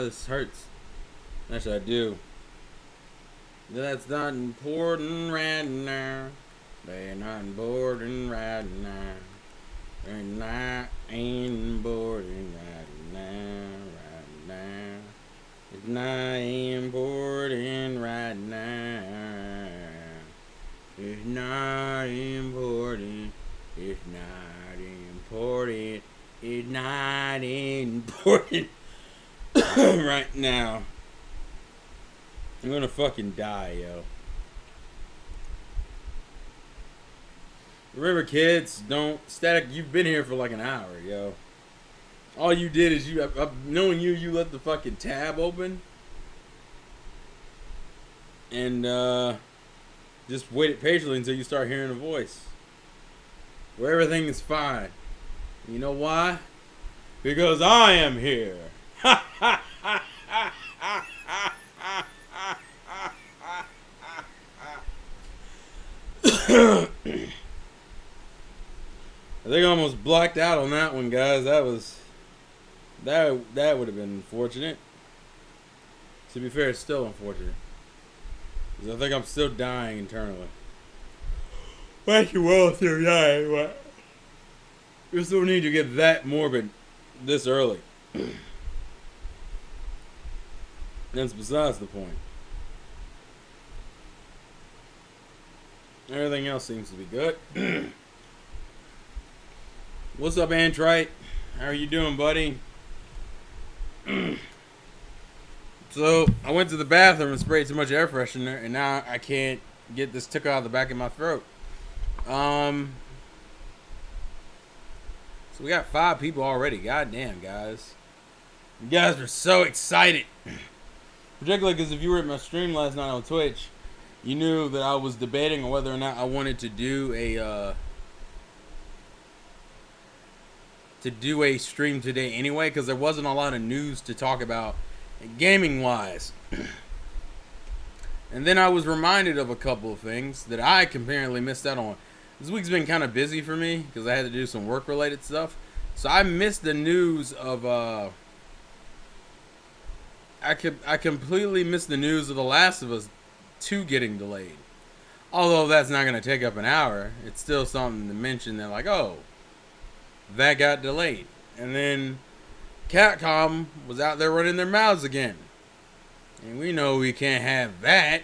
this hurts. Actually, I do. That's not important right now. They're not important right now. They're not important right now. Right now. It's not important right now. It's not important. It's not important. It's not important right now. I'm gonna fucking die, yo. Remember, kids, don't Static. You've been here for like an hour, yo. All you did is knowing you let the fucking tab open and just waited patiently until you start hearing a voice where everything is fine. You know why? Because I am here. I think I almost blacked out on that one, guys. That would have been unfortunate. To be fair, it's still unfortunate. Because I think I'm still dying internally. Thank you well if you're dying, but you still need to get that morbid this early. That's besides the point. Everything else seems to be good. What's up, Antrite? How are you doing, buddy? So, I went to the bathroom and sprayed too much air freshener, and now I can't get this tickle out of the back of my throat. So we got 5 people already. Goddamn, guys. You guys are so excited. Particularly because if you were at my stream last night on Twitch, you knew that I was debating on whether or not I wanted to do a stream today anyway, because there wasn't a lot of news to talk about gaming wise. And then I was reminded of a couple of things that I apparently missed out on. This week's been kind of busy for me because I had to do some work related stuff, so I missed the news of I completely missed the news of The Last of Us 2 getting delayed. Although that's not going to take up an hour, it's still something to mention that, like, oh, that got delayed. And then Capcom was out there running their mouths again. And we know we can't have that.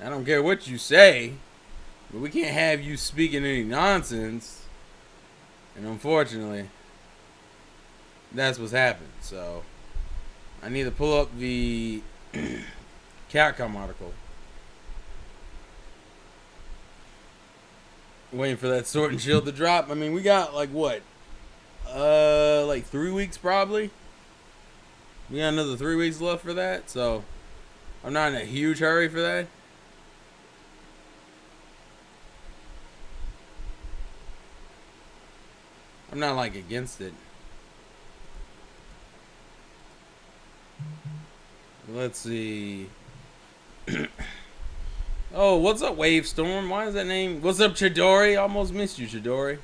I don't care what you say, but we can't have you speaking any nonsense. And unfortunately, that's what's happened. So, I need to pull up the Capcom article. Waiting for that Sword and Shield to drop. I mean, we got like what? Like 3 weeks probably. We got another 3 weeks left for that, so I'm not in a huge hurry for that. I'm not like against it. Let's see. Oh, what's up, Wavestorm? Why is that name? What's up, Chidori? Almost missed you, Chidori.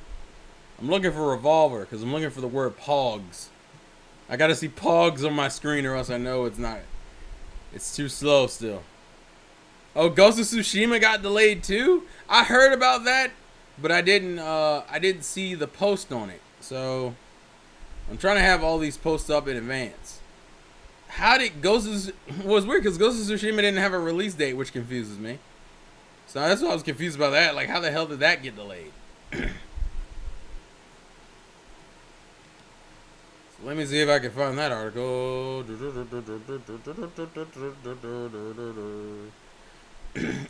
I'm looking for Revolver because I'm looking for the word Pogs. I gotta see Pogs on my screen or else I know it's not. It's too slow still. Oh, Ghost of Tsushima got delayed too? I heard about that, but I didn't see the post on it. So I'm trying to have all these posts up in advance. How did Ghost of... Well, it's weird because Ghost of Tsushima didn't have a release date, which confuses me. So that's why I was confused about that. Like, how the hell did that get delayed? So let me see if I can find that article.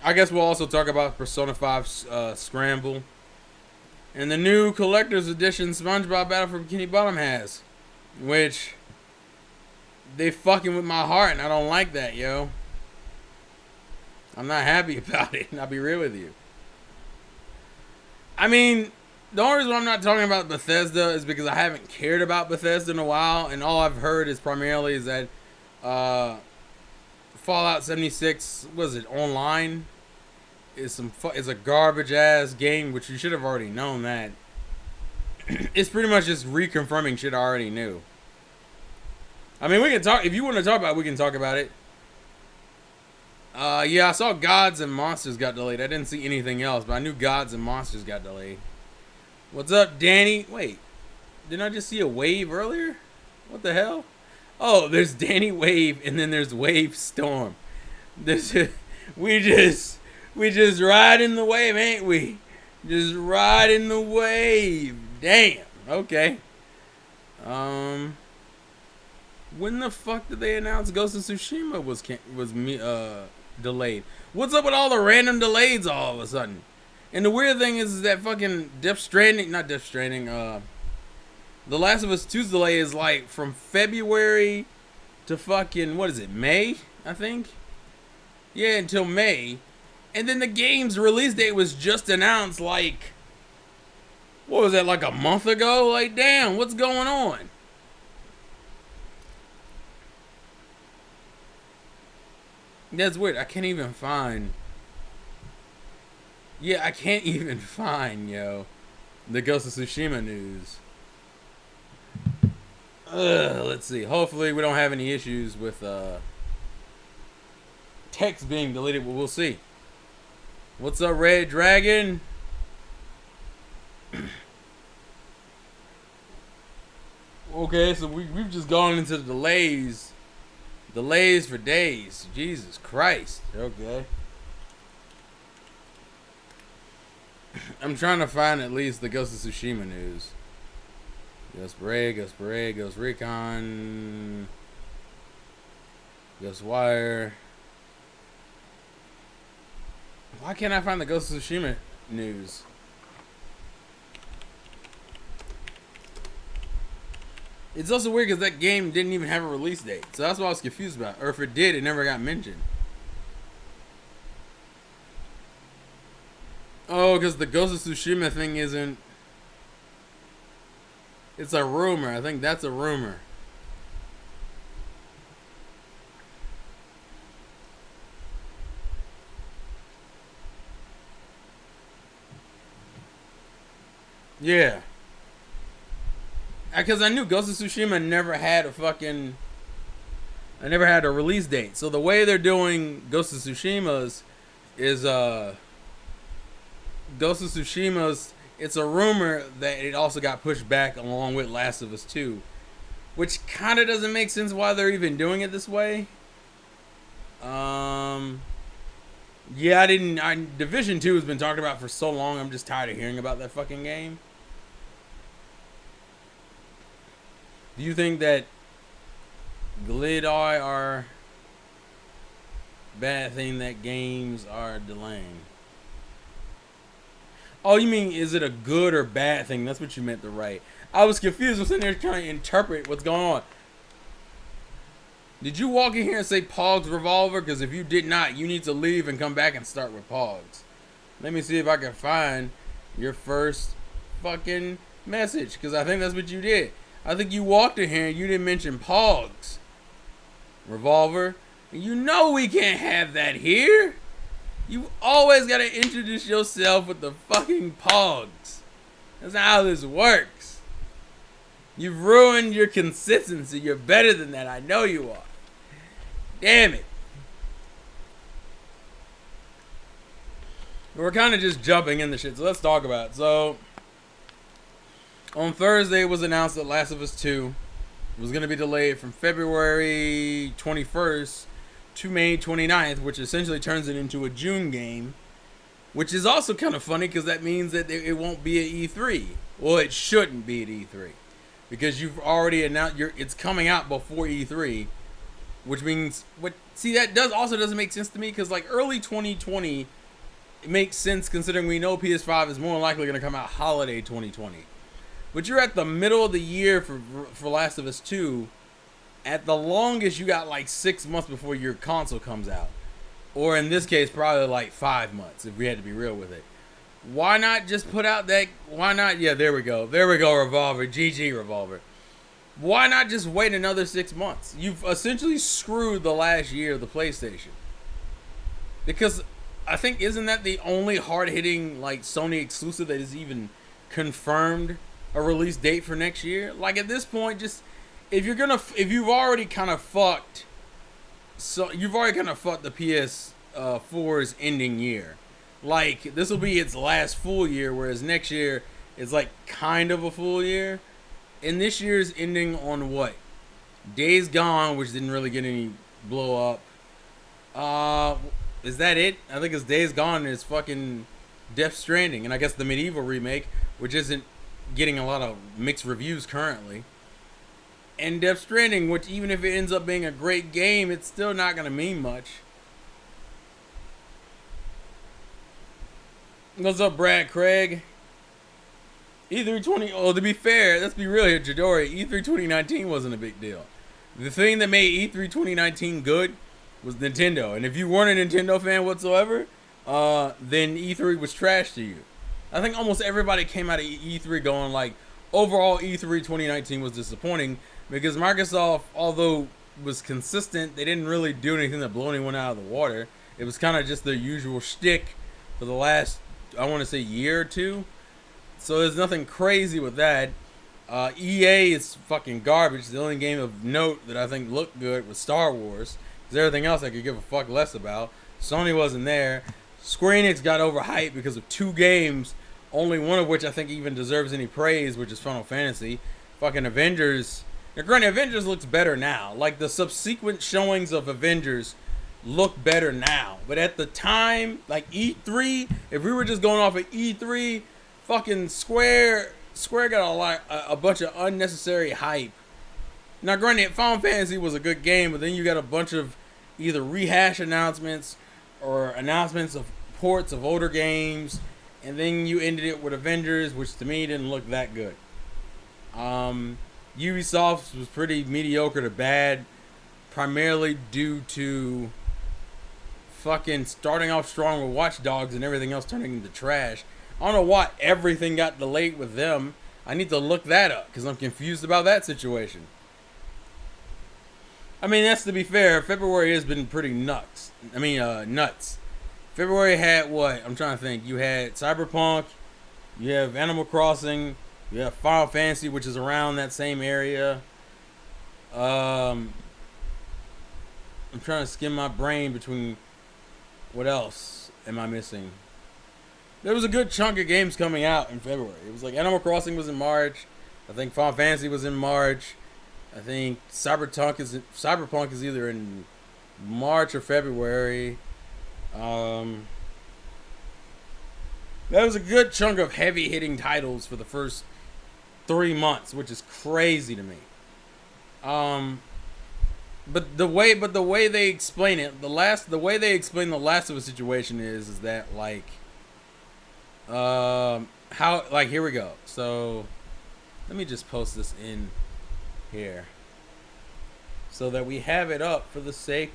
I guess we'll also talk about Persona 5 Scramble. And the new Collector's Edition SpongeBob Battle for Bikini Bottom has. Which... they fucking with my heart, and I don't like that, yo. I'm not happy about it, and I'll be real with you. I mean, the only reason I'm not talking about Bethesda is because I haven't cared about Bethesda in a while, and all I've heard is primarily is that Fallout 76, was it, online, is a garbage ass game, which you should have already known that. It's pretty much just reconfirming shit I already knew. I mean, we can talk. If you want to talk about it, we can talk about it. Yeah, I saw Gods and Monsters got delayed. I didn't see anything else, but I knew Gods and Monsters got delayed. What's up, Danny? Wait, didn't I just see a wave earlier? What the hell? Oh, there's Danny Wave, and then there's Wave Storm. We just riding the wave, ain't we? Just riding the wave. Damn. Okay. When the fuck did they announce Ghost of Tsushima was delayed? What's up with all the random delays all of a sudden? And the weird thing is that fucking The Last of Us 2's delay is like from February to fucking, what is it, May, I think? Yeah, until May. And then the game's release date was just announced like, what was that, like a month ago? Like, damn, what's going on? That's weird. I can't even find. Yeah, I can't even find, yo, the Ghost of Tsushima news. Let's see. Hopefully we don't have any issues with text being deleted, but we'll see. What's up, Red Dragon? Okay, so we've just gone into the delays. Delays for days. Jesus Christ. Okay. I'm trying to find at least the Ghost of Tsushima news. Ghost Parade, Ghost Parade, Ghost Recon, Ghost Wire. Why can't I find the Ghost of Tsushima news? It's also weird because that game didn't even have a release date. So that's what I was confused about. Or if it did, it never got mentioned. Oh, because the Ghost of Tsushima thing isn't... It's a rumor. I think that's a rumor. Yeah. Because I knew Ghost of Tsushima never had a fucking... I never had a release date. So the way they're doing Ghost of Tsushima's is... Ghost of Tsushima's... It's a rumor that it also got pushed back along with Last of Us 2. Which kind of doesn't make sense why they're even doing it this way. Yeah, Division 2 has been talked about for so long, I'm just tired of hearing about that fucking game. Do you think that glidoi are bad thing that games are delaying? Oh, you mean, is it a good or bad thing? That's what you meant to write. I was confused. I was sitting there trying to interpret what's going on. Did you walk in here and say Pogs Revolver? Because if you did not, you need to leave and come back and start with Pogs. Let me see if I can find your first fucking message. Because I think that's what you did. I think you walked in here and you didn't mention Pogs Revolver. You know we can't have that here. You always got to introduce yourself with the fucking Pogs. That's not how this works. You've ruined your consistency. You're better than that. I know you are. Damn it. We're kind of just jumping in the shit, so let's talk about it. So, on Thursday, it was announced that Last of Us 2 was going to be delayed from February 21st to May 29th, which essentially turns it into a June game, which is also kind of funny because that means that it won't be at E3. Well, it shouldn't be at E3 because you've already announced it's coming out before E3, which means that doesn't make sense to me because like early 2020 it makes sense considering we know PS5 is more likely going to come out holiday 2020. But you're at the middle of the year for Last of Us 2. At the longest, you got like 6 months before your console comes out. Or in this case, probably like 5 months, if we had to be real with it. Why not just put out that... Why not... Yeah, there we go. There we go, Revolver. GG, Revolver. Why not just wait another 6 months? You've essentially screwed the last year of the PlayStation. Because I think, isn't that the only hard-hitting like Sony exclusive that is even confirmed a release date for next year? Like at this point, just... if you've already kind of fucked, so you've already kind of fucked the PS4's ending year. Like, this will be its last full year, whereas next year is like kind of a full year. And this year's ending on what? Days Gone, which didn't really get any blow up. Is that it? I think it's Days Gone and it's fucking Death Stranding. And I guess the Medieval remake, which isn't getting a lot of mixed reviews currently. And Death Stranding, which even if it ends up being a great game, it's still not going to mean much. What's up, Brad Craig? E3 20. Oh, to be fair, let's be real here, Jadori. E3 2019 wasn't a big deal. The thing that made E3 2019 good was Nintendo. And if you weren't a Nintendo fan whatsoever, then E3 was trash to you. I think almost everybody came out of E3 going like, overall E3 2019 was disappointing because Microsoft, although was consistent, they didn't really do anything that blew anyone out of the water. It was kind of just their usual shtick for the last, I want to say, year or two. So there's nothing crazy with that. EA is fucking garbage. The only game of note that I think looked good was Star Wars. Because everything else I could give a fuck less about. Sony wasn't there. Square Enix got overhyped because of 2 games, only one of which I think even deserves any praise, which is Final Fantasy. Fucking Avengers. Now, granted, Avengers looks better now. Like, the subsequent showings of Avengers look better now. But at the time, like E3, if we were just going off of E3, fucking Square got a bunch of unnecessary hype. Now, granted, Final Fantasy was a good game, but then you got a bunch of either rehash announcements or announcements of ports of older games, and then you ended it with Avengers, which to me didn't look that good. Ubisoft was pretty mediocre to bad, primarily due to fucking starting off strong with Watch Dogs and everything else turning into trash. I don't know why everything got delayed with them. I need to look that up because I'm confused about that situation. I mean, that's to be fair. February has been pretty nuts. Nuts. February had what? I'm trying to think. You had Cyberpunk. You have Animal Crossing. You have Final Fantasy, which is around that same area. I'm trying to skim my brain between what else am I missing? There was a good chunk of games coming out in February. It was like Animal Crossing was in March. I think Final Fantasy was in March. I think Cyberpunk is either in March or February. That was a good chunk of heavy hitting titles for the first 3 months, which is crazy to me. But the way they explain it, the way they explain the Last of Us situation is that like, how, like, here we go. So let me just post this in here so that we have it up for the sake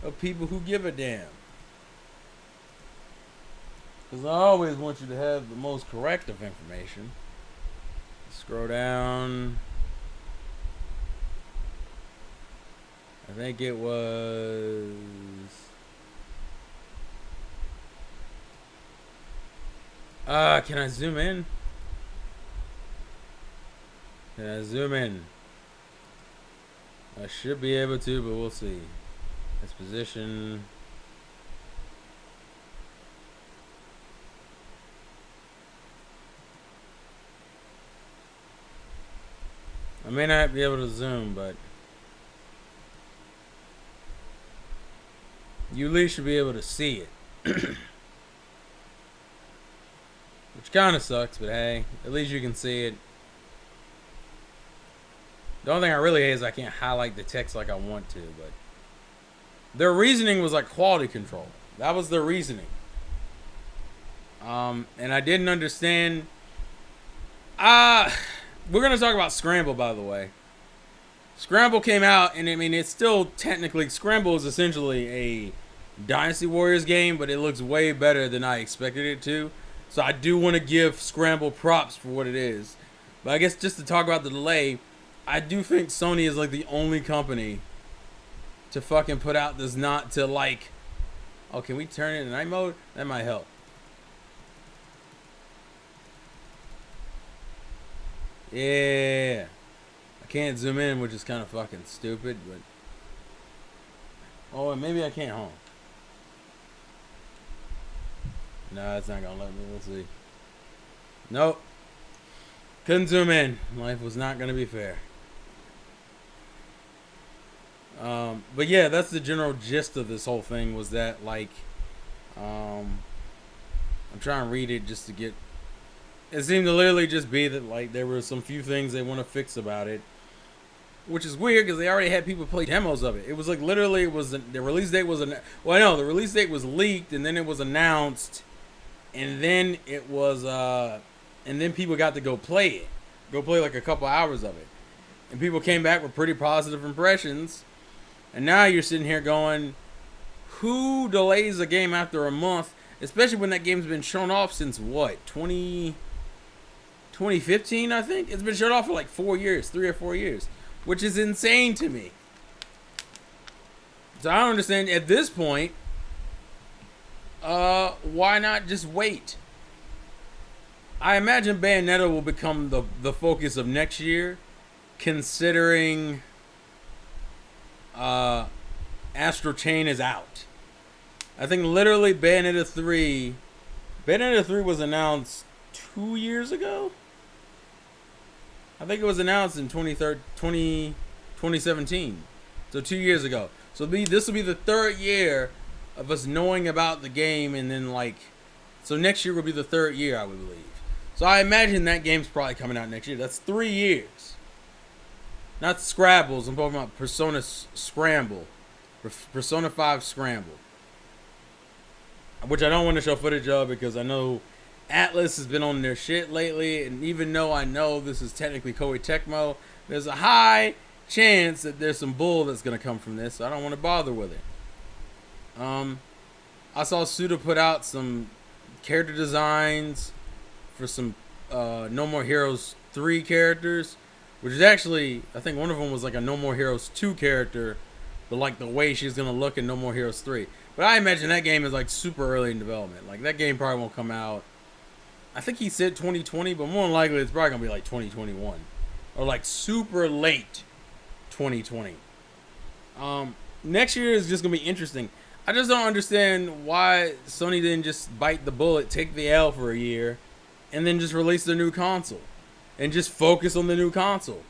of people who give a damn. Because I always want you to have the most corrective information. Scroll down. I think it was... can I zoom in? Can I zoom in? I should be able to, but we'll see. Exposition. I may not be able to zoom, but you at least should be able to see it. Which kind of sucks, but hey, at least you can see it. The only thing I really hate is I can't highlight the text like I want to, but their reasoning was like quality control. That was their reasoning. And I didn't understand. We're going to talk about Scramble, by the way. Scramble came out, and I mean, it's still technically, Scramble is essentially a Dynasty Warriors game, but it looks way better than I expected it to. So I do want to give Scramble props for what it is. But I guess just to talk about the delay, I do think Sony is like the only company to fucking put out this not to like, oh, can we turn it in night mode? That might help. Yeah. I can't zoom in, which is kind of fucking stupid, but... Oh, and maybe I can't, huh? No, it's not gonna let me. We'll see. Nope. Couldn't zoom in. Life was not gonna be fair. But yeah, that's the general gist of this whole thing. Was that like, I'm trying to read it just to get. It seemed to literally just be that like there were some few things they want to fix about it, which is weird because they already had people play demos of it. It was like literally it was the release date was the release date was leaked and then it was announced, and then it was and then people got to go play like a couple hours of it, and people came back with pretty positive impressions. And now you're sitting here going, who delays a game after a month, especially when that game's been shown off since what, 2015, I think? It's been shown off for like 4 years, 3 or 4 years, which is insane to me. So I don't understand at this point, why not just wait? I imagine Bayonetta will become the focus of next year, considering Astral Chain is out. I think literally Bayonetta 3 was announced 2 years ago. I think it was announced in 2017. So 2 years ago. So this will be the third year of us knowing about the game, and then so next year will be the third year, I would believe. So I imagine that game's probably coming out next year. That's 3 years. Not Scrabbles, I'm talking about Persona Scramble. Persona 5 Scramble. Which I don't want to show footage of because I know Atlas has been on their shit lately, and even though I know this is technically Koei Tecmo, there's a high chance that there's some bull that's going to come from this, so I don't want to bother with it. I saw Suda put out some character designs for some No More Heroes 3 characters, which is actually, I think one of them was like a No More Heroes 2 character, but like the way she's going to look in No More Heroes 3. But I imagine that game is like super early in development. Like that game probably won't come out. I think he said 2020, but more than likely it's probably going to be like 2021. Or like super late 2020. Next year is just going to be interesting. I just don't understand why Sony didn't just bite the bullet, take the L for a year, and then just release the new console. And just focus on the new console.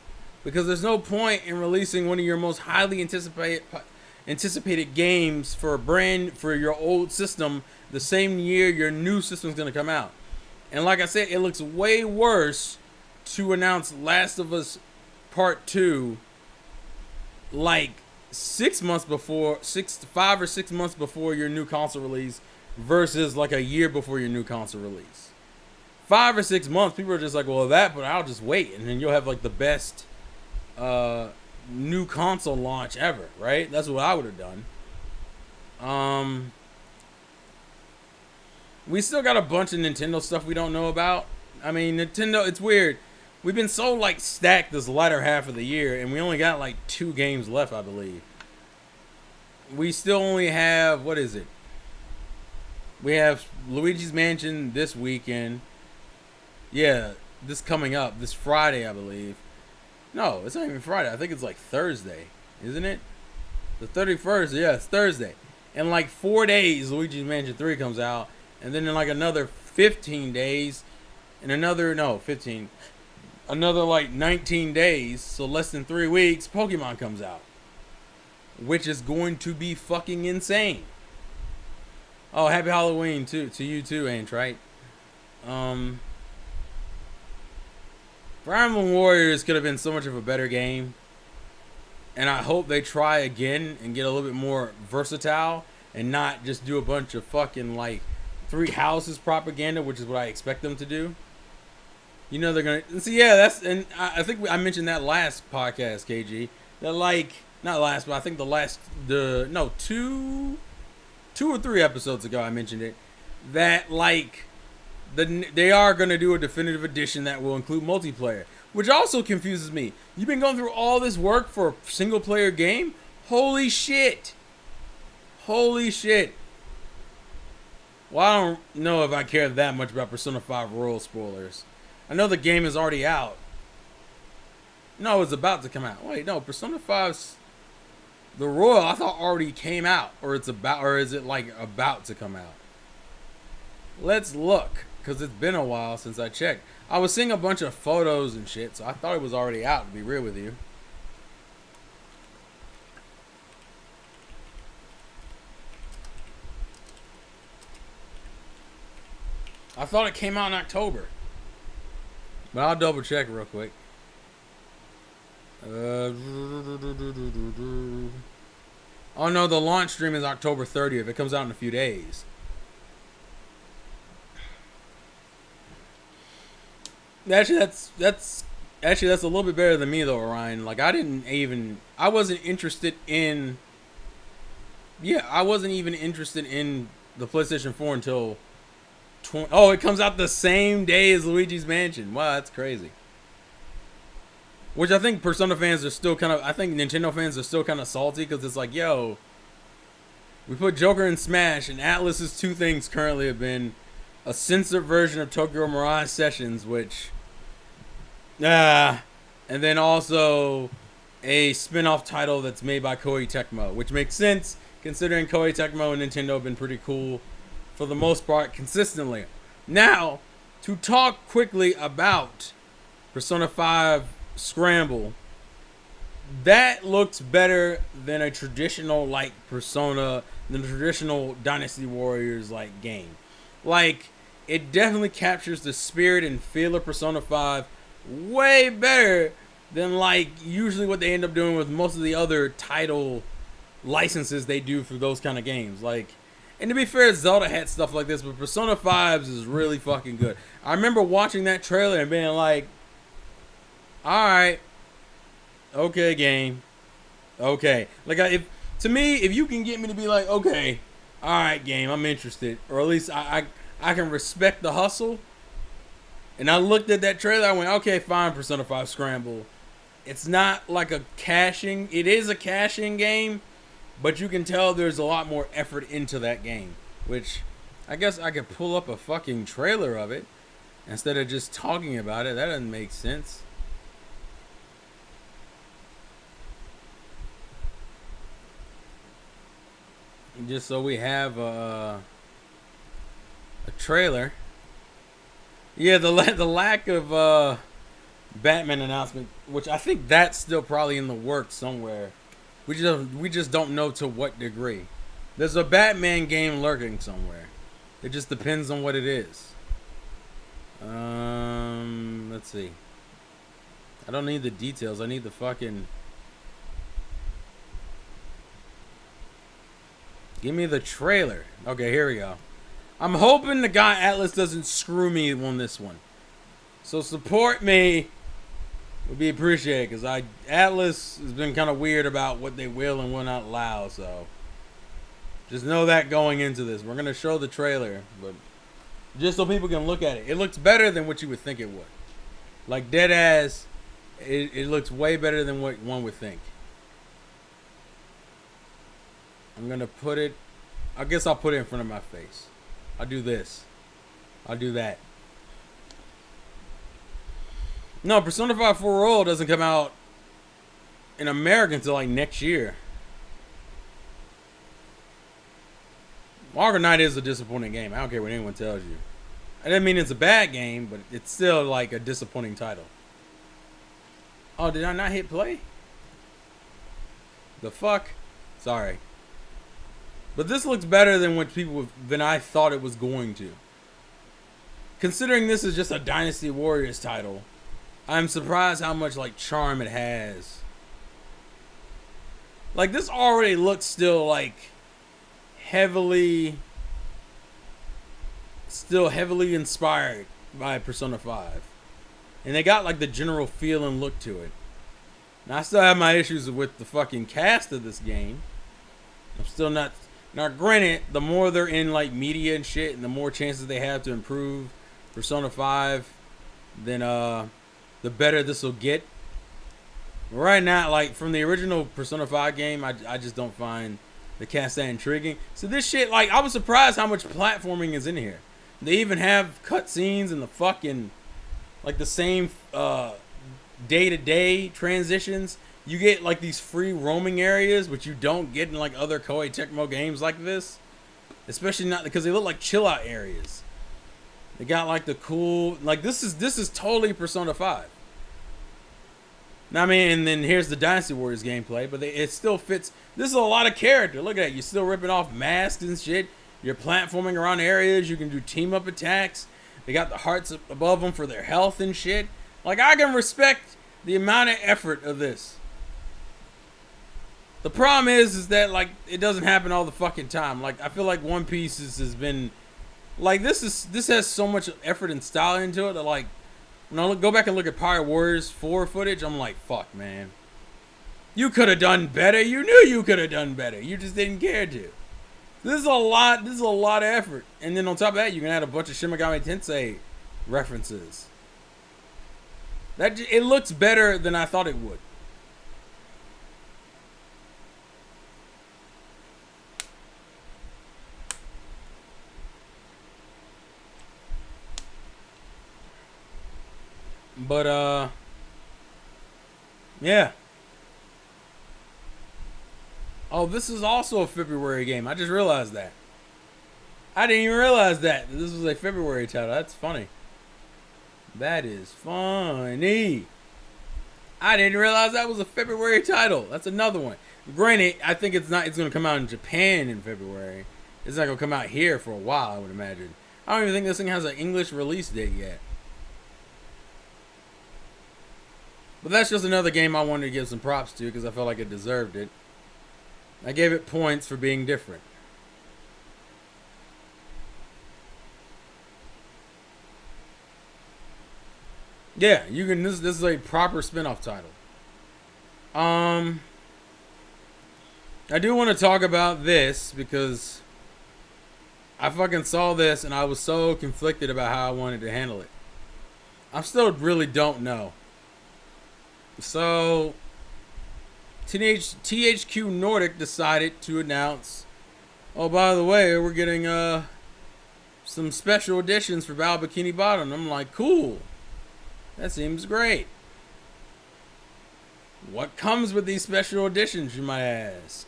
Because there's no point in releasing one of your most highly anticipated games for your old system the same year your new system's going to come out. And like I said, it looks way worse to announce Last of Us Part 2 like 5 or 6 months before your new console release versus like a year before your new console release. 5 or 6 months, people are just like, well, but I'll just wait, and then you'll have like the best new console launch ever, right? That's what I would have done. We still got a bunch of Nintendo stuff we don't know about. I mean, Nintendo, it's weird. We've been so like stacked this latter half of the year, and we only got like 2 games left, I believe. We still only have, what is it? We have Luigi's Mansion this weekend. Yeah, this coming up, this Friday, I believe. No, it's not even Friday. I think it's like Thursday, isn't it? The 31st, yeah, it's Thursday. In like 4 days, Luigi's Mansion 3 comes out. And then in like another 15 days, and another like 19 days, so less than 3 weeks, Pokemon comes out. Which is going to be fucking insane. Oh, happy Halloween to you too, Ain't right? Fire Emblem Warriors could have been so much of a better game. And I hope they try again and get a little bit more versatile and not just do a bunch of fucking like 3 houses propaganda, which is what I expect them to do. You know they're gonna see, yeah. I think I mentioned that last podcast, KG. That like not last, but I think two or 3 episodes ago I mentioned it. That like they are gonna do a definitive edition that will include multiplayer, which also confuses me. You've been going through all this work for a single player game? Holy shit! Holy shit! Well, I don't know if I care that much about Persona 5 Royal spoilers. I know the game is already out. No, it's about to come out. Wait, no, Persona 5's the Royal I thought already came out, or it's about, or is it like about to come out? Let's look, cause it's been a while since I checked. I was seeing a bunch of photos and shit, so I thought it was already out. To be real with you. I thought it came out in October, but I'll double check real quick. Oh no, the launch stream is October 30th. It comes out in a few days. Actually, that's a little bit better than me though, Orion. Like I wasn't interested in. Yeah, I wasn't even interested in the PlayStation 4 until. Oh, it comes out the same day as Luigi's Mansion. Wow, that's crazy. Which I think Persona fans are still kind of. I think Nintendo fans are still kind of salty because it's like, yo, we put Joker in Smash, and Atlus's two things currently have been a censored version of Tokyo Mirage Sessions, which, and then also a spin-off title that's made by Koei Tecmo, which makes sense considering Koei Tecmo and Nintendo have been pretty cool for the most part consistently. Now, to talk quickly about Persona 5 Scramble, that looks better than a traditional like Persona, than a traditional Dynasty Warriors like game. Like, it definitely captures the spirit and feel of Persona 5 way better than like usually what they end up doing with most of the other title licenses they do for those kind of games. Like, and to be fair, Zelda had stuff like this, but Persona 5's is really fucking good. I remember watching that trailer and being like, alright, okay, game. Okay. Like, to me, if you can get me to be like, okay, alright, game, I'm interested. Or at least I can respect the hustle. And I looked at that trailer, I went, okay, fine, Persona 5 Scramble. It's not like a caching. It is a caching game, but you can tell there's a lot more effort into that game. Which, I guess I could pull up a fucking trailer of it instead of just talking about it. That doesn't make sense. Just so we have a trailer. Yeah, the lack of Batman announcement, which I think that's still probably in the works somewhere. We just don't know to what degree. There's a Batman game lurking somewhere. It just depends on what it is. Let's see. I don't need the details. I need the fucking. Give me the trailer. Okay, here we go. I'm hoping the guy Atlus doesn't screw me on this one. So support me would be appreciated, because Atlus has been kind of weird about what they will and will not allow. So just know that going into this. We're going to show the trailer, but just so people can look at it. It looks better than what you would think it would. Like, dead ass, it looks way better than what one would think. I'm going to put it, I guess I'll put it in front of my face. I'll do this. I'll do that. No, Persona 5 4 Royal doesn't come out in America until like next year. Arkham Knight is a disappointing game. I don't care what anyone tells you. I didn't mean it's a bad game, but it's still like a disappointing title. Oh, did I not hit play? The fuck? Sorry. But this looks better than than I thought it was going to. Considering this is just a Dynasty Warriors title, I'm surprised how much like charm it has. Like, this already looks still like heavily inspired by Persona 5. And they got like the general feel and look to it. Now, I still have my issues with the fucking cast of this game. I'm still not. Now, granted, the more they're in like media and shit, and the more chances they have to improve Persona 5, then the better this will get. Right now, like, from the original Persona 5 game, I just don't find the cast that intriguing. So this shit, like, I was surprised how much platforming is in here. They even have cutscenes and the fucking, like, the same day-to-day transitions. You get like these free roaming areas, which you don't get in like other Koei Tecmo games like this. Especially not because they look like chill out areas. They got like the cool, like this is totally Persona 5. Now, I mean, and then here's the Dynasty Warriors gameplay, but it still fits. This is a lot of character. Look at that. You're still ripping off masks and shit. You're platforming around areas. You can do team up attacks. They got the hearts above them for their health and shit. Like, I can respect the amount of effort of this. The problem is that, like, it doesn't happen all the fucking time. Like, I feel like One Piece has been, like, this has so much effort and style into it that, like, when I go back and look at Pirate Warriors 4 footage, I'm like, fuck, man. You could have done better. You knew you could have done better. You just didn't care to. This is a lot of effort. And then on top of that, you can add a bunch of Shin Megami Tensei references. It looks better than I thought it would. But, yeah. Oh, this is also a February game. I just realized that. I didn't even realize that. This was a February title. That's funny. That is funny. I didn't realize that was a February title. That's another one. Granted, I think it's going to come out in Japan in February. It's not going to come out here for a while, I would imagine. I don't even think this thing has an English release date yet. But that's just another game I wanted to give some props to because I felt like it deserved it. I gave it points for being different. Yeah, you can. This is a proper spin-off title. I do want to talk about this because I fucking saw this and I was so conflicted about how I wanted to handle it. I still really don't know. So, THQ Nordic decided to announce, oh, by the way, we're getting some special editions for Battle Bikini Bottom. I'm like, cool. That seems great. What comes with these special editions, you might ask?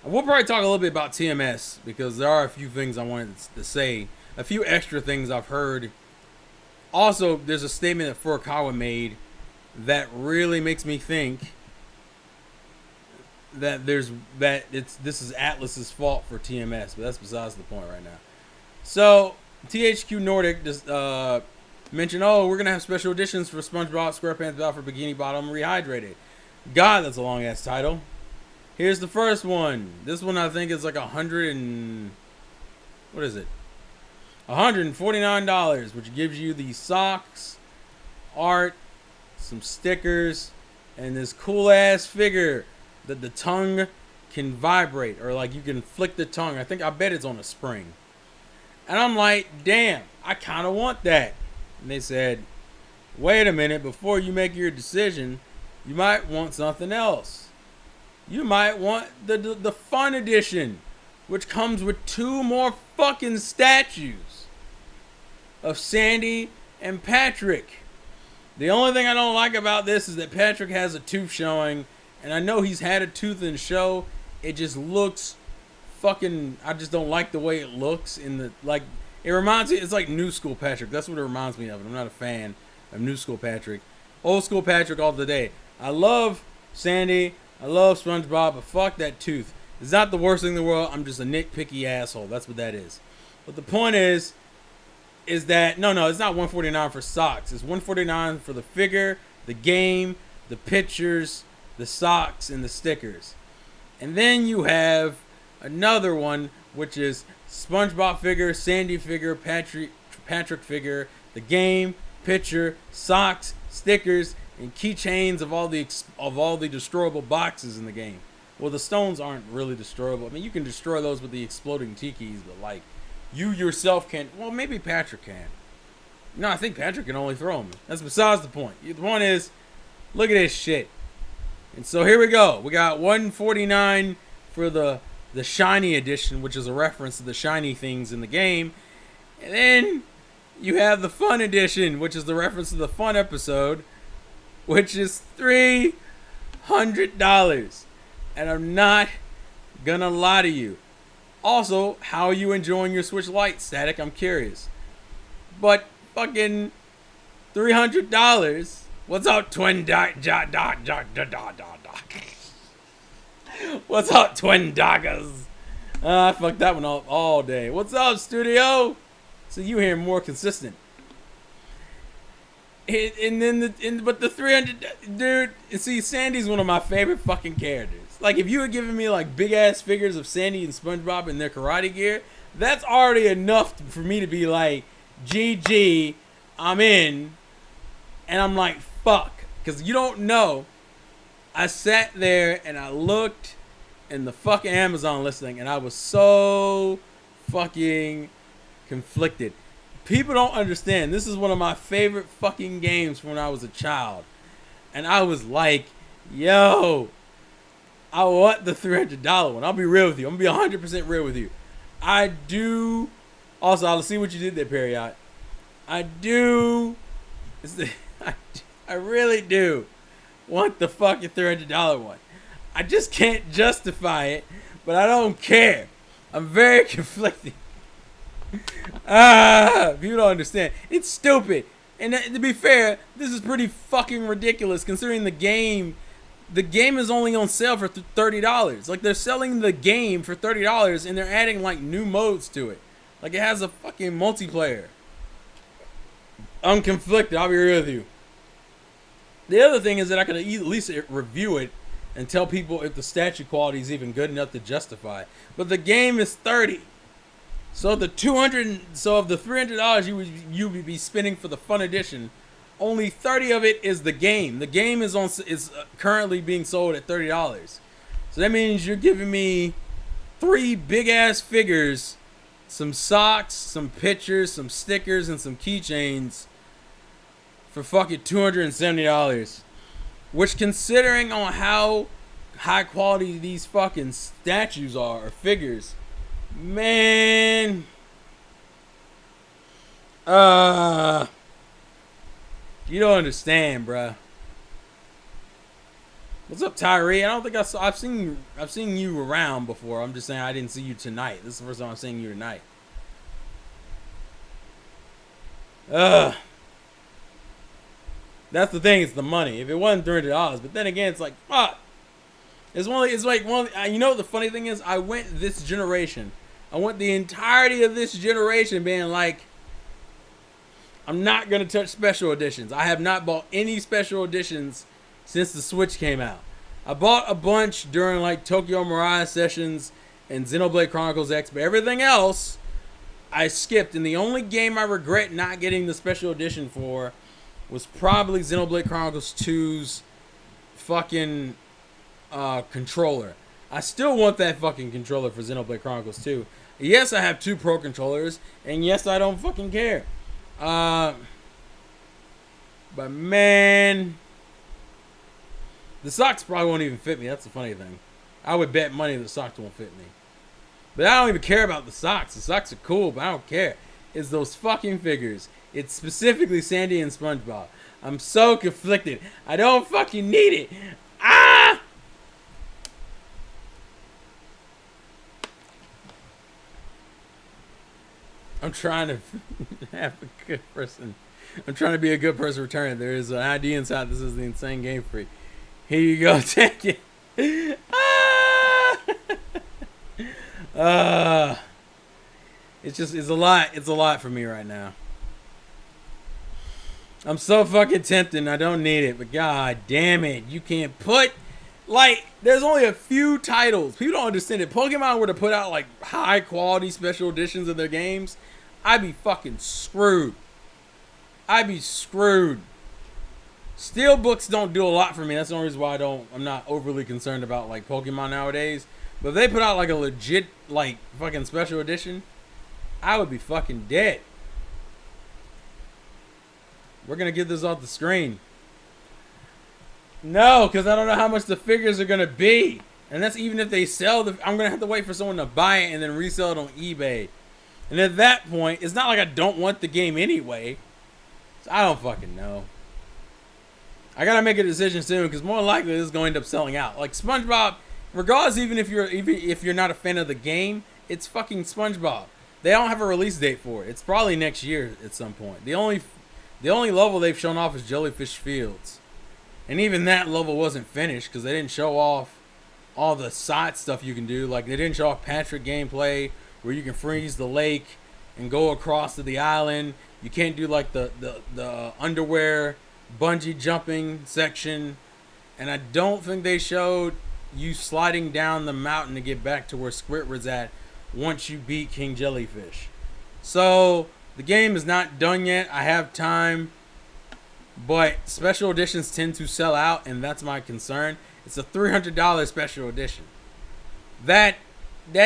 We'll probably talk a little bit about TMS because there are a few things I wanted to say. A few extra things I've heard. Also, there's a statement that Furukawa made that really makes me think that this is Atlus's fault for TMS, but that's besides the point right now. So THQ Nordic just mentioned, oh, we're gonna have special editions for SpongeBob SquarePants Battle for Bikini Bottom Rehydrated. God, that's a long ass title. Here's the first one. This one I think is like $149, which gives you the socks, art, some stickers, and this cool ass figure that the tongue can vibrate, or like you can flick the tongue. I bet it's on a spring. And I'm like, damn, I kind of want that. And they said, wait a minute, before you make your decision, you might want something else. You might want the fun edition, which comes with 2 more fucking statues of Sandy and Patrick. The only thing I don't like about this is that Patrick has a tooth showing, and I know he's had a tooth in the show. It just looks fucking, I just don't like the way it looks in the, like, it reminds me, it's like new school Patrick. That's what it reminds me of. I'm not a fan of new school Patrick. Old school Patrick all the day. I love Sandy. I love SpongeBob, but fuck that tooth. It's not the worst thing in the world. I'm just a nitpicky asshole. That's what that is. But the point is that, no, it's not $149 for socks. It's $149 for the figure, the game, the pictures, the socks, and the stickers. And then you have another one, which is SpongeBob figure, Sandy figure, Patrick figure, the game, picture, socks, stickers, and keychains of all the destroyable boxes in the game. Well, the stones aren't really destroyable. I mean, you can destroy those with the exploding tikis, but like, you yourself can't. Well, maybe Patrick can. No, I think Patrick can only throw them. That's besides the point. The point is, look at this shit. And so here we go. We got $149 for the shiny edition, which is a reference to the shiny things in the game. And then you have the fun edition, which is the reference to the fun episode. which is $300. And I'm not gonna lie to you. Also, how are you enjoying your Switch Lite, Static? I'm curious. But fucking $300. What's up, twin What's up, twin doggers? I fucked that one up all day. What's up, studio? So you hear more consistent. But the 300, dude. See, Sandy's one of my favorite fucking characters. Like, if you had given me like big ass figures of Sandy and SpongeBob in their karate gear, that's already enough for me to be like, GG, I'm in. And I'm like, fuck, because you don't know. I sat there and I looked in the fucking Amazon listing, and I was so fucking conflicted. People don't understand. This is one of my favorite fucking games from when I was a child. And I was like, yo, I want the $300 one. I'll be real with you. I'm going to be 100% real with you. I do. Also, I'll see what you did there, Period. I do. I really do want the fucking $300 one. I just can't justify it, but I don't care. I'm very conflicted. People don't understand. It's stupid. And to be fair, this is pretty fucking ridiculous considering the game is only on sale for $30. Like, they're selling the game for $30 and they're adding like new modes to it. Like, it has a fucking multiplayer. I'm conflicted, I'll be real with you. The other thing is that I could at least review it and tell people if the statue quality is even good enough to justify it. But the game is $30. So the of the $300 you would be spending for the fun edition, only $30 of it is the game. The game is currently being sold at $30. So that means you're giving me 3 big ass figures, some socks, some pictures, some stickers, and some keychains for fucking $270. Which, considering on how high quality these fucking statues are, or figures, man, you don't understand, bruh. What's up, Tyree? I don't think I've seen you around before. I'm just saying I didn't see you tonight. This is the first time I'm seeing you tonight. That's the thing. It's the money. If it wasn't $300, but then again, it's like fuck. You know what the funny thing is? I went this generation. I went the entirety of this generation being like, I'm not gonna touch special editions. I have not bought any special editions since the Switch came out. I bought a bunch during like Tokyo Mirage Sessions and Xenoblade Chronicles X, but everything else I skipped. And the only game I regret not getting the special edition for was probably Xenoblade Chronicles 2's fucking controller. I still want that fucking controller for Xenoblade Chronicles 2. Yes, I have 2 Pro controllers, and yes, I don't fucking care. But man, the socks probably won't even fit me. That's the funny thing. I would bet money the socks won't fit me. But I don't even care about the socks. The socks are cool, but I don't care. It's those fucking figures. It's specifically Sandy and SpongeBob. I'm so conflicted. I don't fucking need it. Ah! I'm trying to have a good person. I'm trying to be a good person returning. There is an ID inside. This is the Insane Game Freak. Here you go. Take it. It's a lot. It's a lot for me right now. I'm so fucking tempted. I don't need it, but god damn it, you can't put like. There's only a few titles. People don't understand it. Pokemon were to put out like high quality special editions of their games, I'd be fucking screwed. I'd be screwed. Steelbooks don't do a lot for me. That's the only reason why I'm not overly concerned about like Pokemon nowadays. But if they put out like a legit like fucking special edition, I would be fucking dead. We're gonna get this off the screen. No, because I don't know how much the figures are gonna be. And that's even if they sell I'm gonna have to wait for someone to buy it and then resell it on eBay. And at that point, it's not like I don't want the game anyway. So I don't fucking know. I gotta make a decision soon because more likely this is going to end up selling out. Like SpongeBob, regardless, even if you're not a fan of the game, it's fucking SpongeBob. They don't have a release date for it. It's probably next year at some point. The only level they've shown off is Jellyfish Fields, and even that level wasn't finished because they didn't show off all the side stuff you can do. Like they didn't show off Patrick gameplay where you can freeze the lake and go across to the island. You can't do like the underwear bungee jumping section, and I don't think they showed you sliding down the mountain to get back to where Squidward's at once you beat King Jellyfish. So the game is not done yet. I have time, but special editions tend to sell out, and that's my concern. It's a $300 special edition. That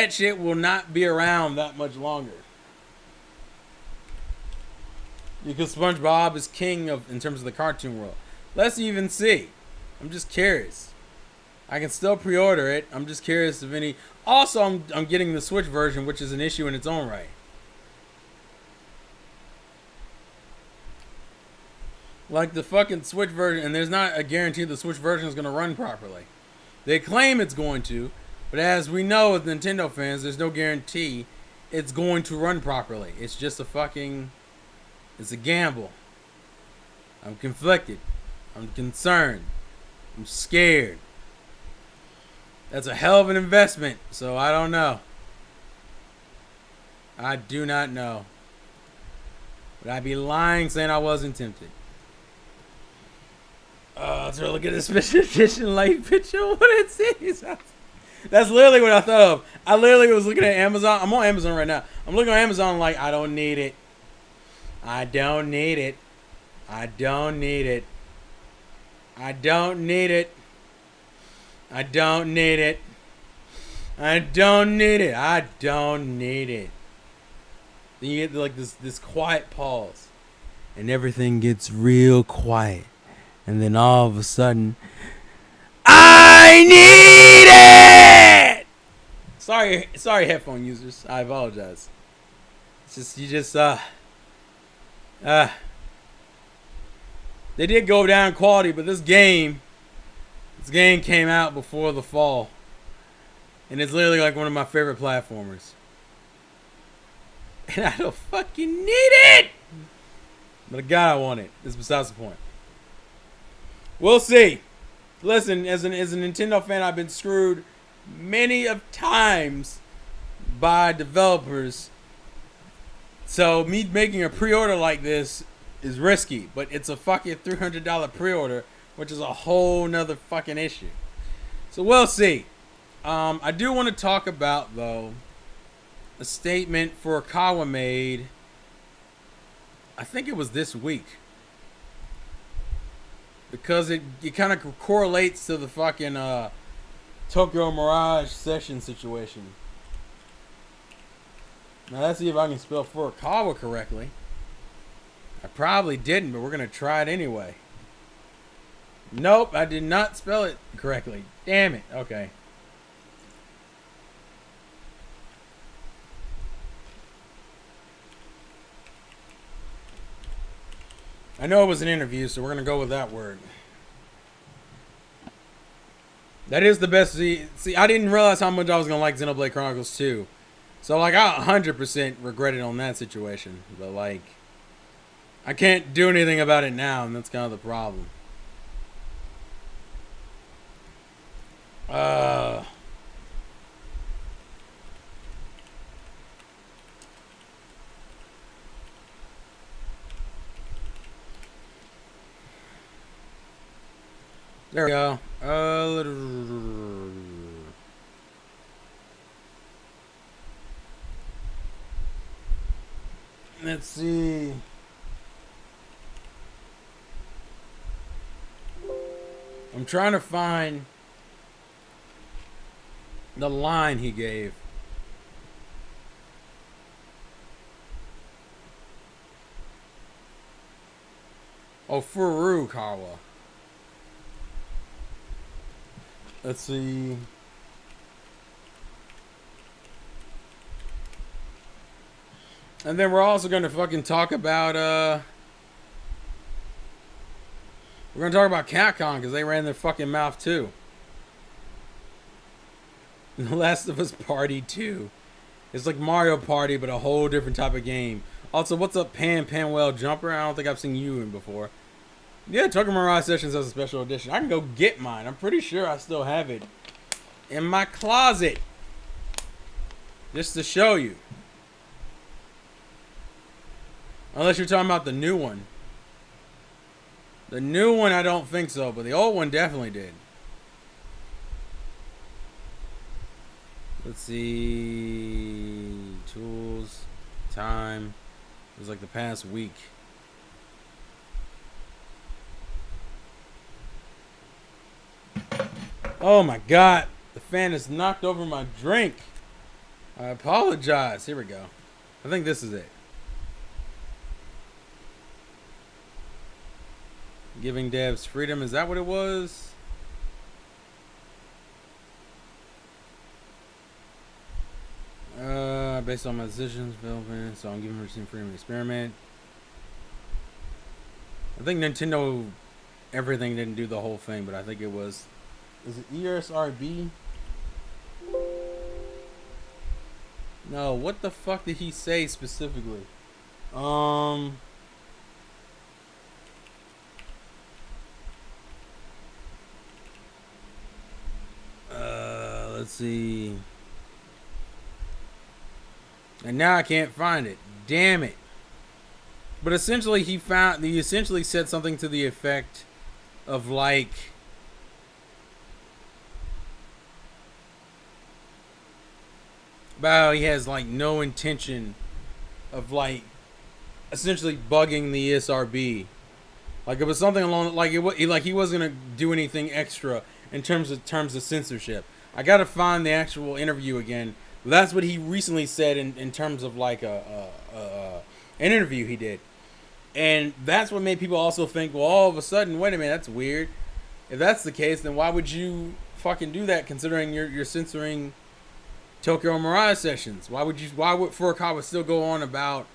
shit will not be around that much longer. Because SpongeBob is king in terms of the cartoon world. Let's even see. I'm just curious. I can still pre-order it. I'm just curious if any. Also, I'm getting the Switch version, which is an issue in its own right. Like the fucking Switch version, and there's not a guarantee the Switch version is going to run properly. They claim it's going to, but as we know as Nintendo fans, there's no guarantee it's going to run properly. It's just it's a gamble. I'm conflicted. I'm concerned. I'm scared. That's a hell of an investment, so I don't know. I do not know. But I'd be lying saying I wasn't tempted. Let's look at the special edition light picture. What it sees. That's literally what I thought of. I literally was looking at Amazon. I'm on Amazon right now. I'm looking on Amazon like, I don't need it. I don't need it. I don't need it. I don't need it. I don't need it. I don't need it. I don't need it. Then you get like this quiet pause, and everything gets real quiet, and then all of a sudden, I need it. Sorry, headphone users. I apologize. It's just they did go down quality, but this game came out before the fall, and it's literally like one of my favorite platformers. And I don't fucking need it, but God, I want it. It's besides the point. We'll see. Listen, as a Nintendo fan, I've been screwed many of times by developers. So me making a pre-order like this is risky, but it's a fucking $300 pre-order, which is a whole nother fucking issue. So we'll see. I do want to talk about, though, a statement Furukawa made, I think it was this week, because it kind of correlates to the fucking Tokyo Mirage Session situation. Now let's see if I can spell Furukawa correctly. I probably didn't, but we're going to try it anyway. Nope, I did not spell it correctly. Damn it. Okay. I know it was an interview, so we're going to go with that word. That is the best. See, I didn't realize how much I was going to like Xenoblade Chronicles 2. So, like, I 100% regret it on that situation. But, like, I can't do anything about it now, and that's kind of the problem. There we go. Let's see. I'm trying to find the line he gave. Oh, Furukawa. Let's see. And then we're also going to fucking talk about, We're gonna talk about Capcom because they ran their fucking mouth too. The Last of Us Party 2. It's like Mario Party, but a whole different type of game. Also, what's up, Panwell Jumper? I don't think I've seen you in before. Yeah, Tokyo Mirage Sessions has a special edition. I can go get mine. I'm pretty sure I still have it in my closet. Just to show you. Unless you're talking about the new one. The new one, I don't think so, but the old one definitely did. Let's see. Tools. Time. It was like the past week. Oh my god. The fan has knocked over my drink. I apologize. Here we go. I think this is it. Giving devs freedom. Is that what it was? Based on my decisions, development, so I'm giving them freedom to experiment. I think Nintendo, everything didn't do the whole thing, but I think it was. Is it ESRB? No, what the fuck did he say specifically? Let's see. And now I can't find it. Damn it. But essentially he essentially said something to the effect of like about how he has like no intention of like essentially bugging the ESRB. Like it was something along like he wasn't gonna do anything extra in terms of censorship. I gotta find the actual interview again. But that's what he recently said in terms of like an interview he did. And that's what made people also think, well, all of a sudden, wait a minute, that's weird. If that's the case, then why would you fucking do that considering you're censoring Tokyo Mirage Sessions? Why would Furukawa still go on about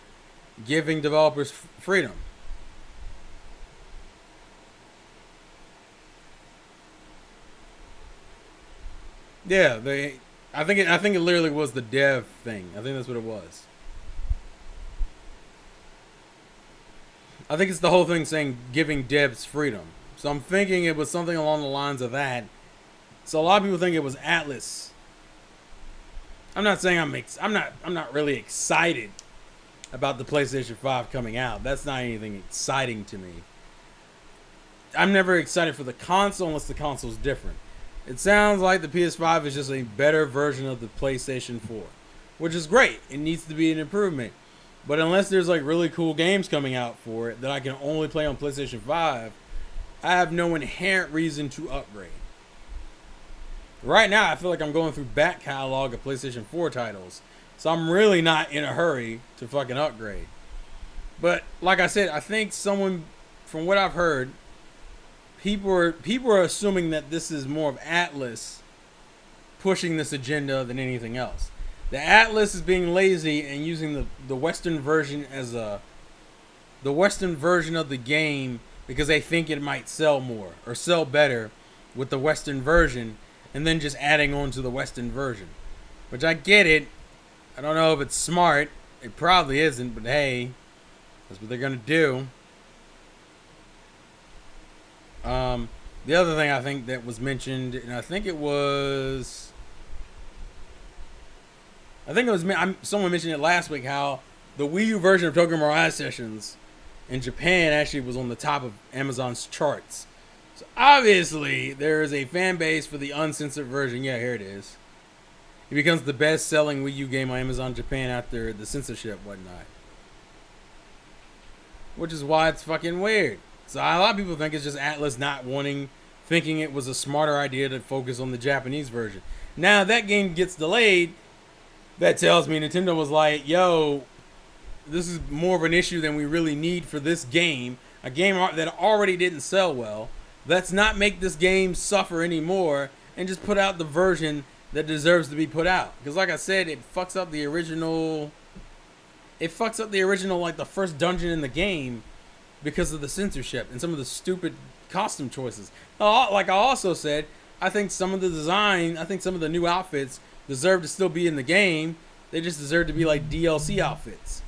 giving developers freedom? Yeah, I think it literally was the dev thing. I think that's what it was. I think it's the whole thing saying giving devs freedom. So I'm thinking it was something along the lines of that. So a lot of people think it was Atlas. I'm not saying I'm not really excited about the PlayStation 5 coming out. That's not anything exciting to me. I'm never excited for the console unless the console's different. It sounds like the PS5 is just a better version of the PlayStation 4, which is great. It needs to be an improvement. But unless there's like really cool games coming out for it that I can only play on PlayStation 5, I have no inherent reason to upgrade. Right now, I feel like I'm going through back catalog of PlayStation 4 titles, so I'm really not in a hurry to fucking upgrade. But like I said, I think someone, from what I've heard, people are assuming that this is more of Atlas pushing this agenda than anything else. The Atlas is being lazy and using the Western version as the Western version of the game because they think it might sell more or sell better with the Western version, and then just adding on to the Western version. Which I get it. I don't know if it's smart. It probably isn't, but hey, that's what they're gonna do. The other thing I think that was mentioned, and I think it was someone mentioned it last week, how the Wii U version of Tokyo Mirage Sessions in Japan actually was on the top of Amazon's charts. So obviously there is a fan base for the uncensored version. Yeah, here it is. It becomes the best-selling Wii U game on Amazon Japan after the censorship whatnot. Which is why it's fucking weird. So a lot of people think it's just Atlas not thinking it was a smarter idea to focus on the Japanese version. Now that game gets delayed, that tells me Nintendo was like, yo, this is more of an issue than we really need for this game. A game that already didn't sell well. Let's not make this game suffer anymore and just put out the version that deserves to be put out. Because like I said, it fucks up the original, like the first dungeon in the game because of the censorship and some of the stupid costume choices. Like I also said, I think some of the design, I think some of the new outfits deserve to still be in the game. They just deserve to be like DLC outfits.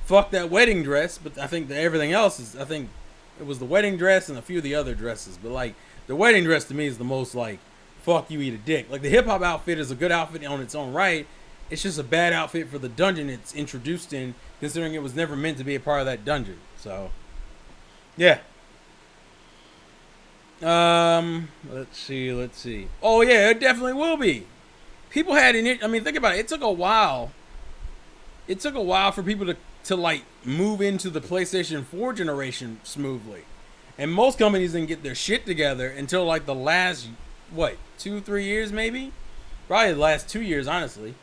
Fuck that wedding dress, but I think that everything else is. I think it was the wedding dress and a few of the other dresses, but like the wedding dress to me is the most like fuck you, eat a dick. Like the hip hop outfit is a good outfit on its own right. It's just a bad outfit for the dungeon it's introduced in, considering it was never meant to be a part of that dungeon. So, yeah. Let's see. Oh yeah, it definitely will be. People had in it. I mean, think about it. It took a while. It took a while for people to like move into the PlayStation 4 generation smoothly, and most companies didn't get their shit together until like the last 2-3 years maybe, probably the last 2 years honestly.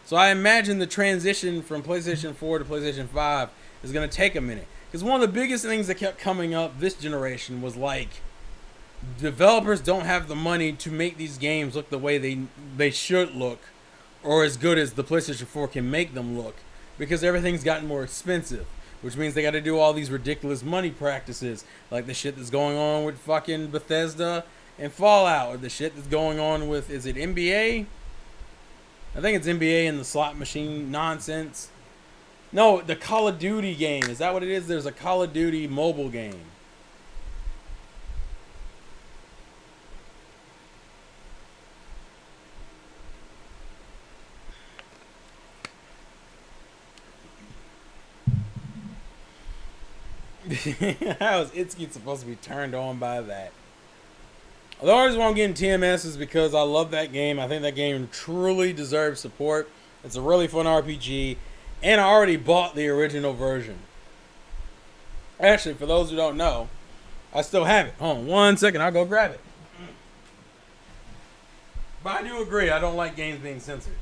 So I imagine the transition from PlayStation 4 to PlayStation 5 is going to take a minute. Because one of the biggest things that kept coming up this generation was like, developers don't have the money to make these games look the way they should look, or as good as the PlayStation 4 can make them look. Because everything's gotten more expensive. Which means they got to do all these ridiculous money practices. Like the shit that's going on with fucking Bethesda and Fallout. Or the shit that's going on with, is it NBA? I think it's NBA and the slot machine nonsense. No, the Call of Duty game. Is that what it is? There's a Call of Duty mobile game. How is Itsuki supposed to be turned on by that? The only reason why I'm getting TMS is because I love that game. I think that game truly deserves support. It's a really fun RPG. And I already bought the original version. Actually, for those who don't know, I still have it. Hold on 1 second. I'll go grab it. But I do agree. I don't like games being censored.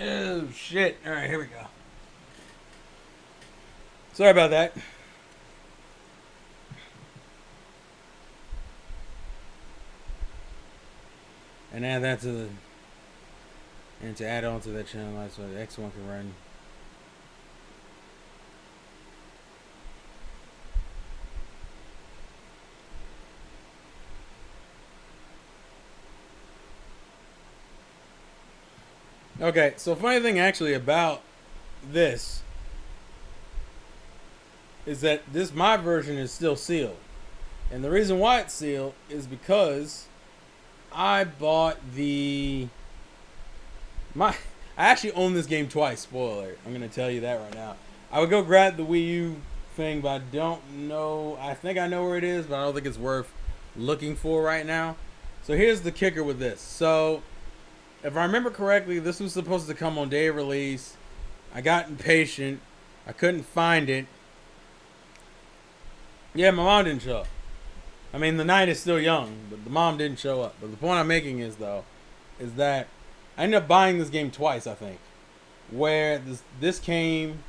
Oh, shit. All right, here we go. Sorry about that. And add that to the... And to add on to that channel, so the X1 can run. Okay, so funny thing actually about this is that my version is still sealed. And the reason why it's sealed is because I bought the I actually own this game twice. Spoiler. I'm gonna tell you that right now. I would go grab the Wii U thing, but I don't know. I think I know where it is, but I don't think it's worth looking for right now. So here's the kicker with this. So if I remember correctly, this was supposed to come on day of release. I got impatient. I couldn't find it. Yeah, my mom didn't show up. I mean, the night is still young, but the mom didn't show up. But the point I'm making is, though, is that I ended up buying this game twice, I think. Where this came...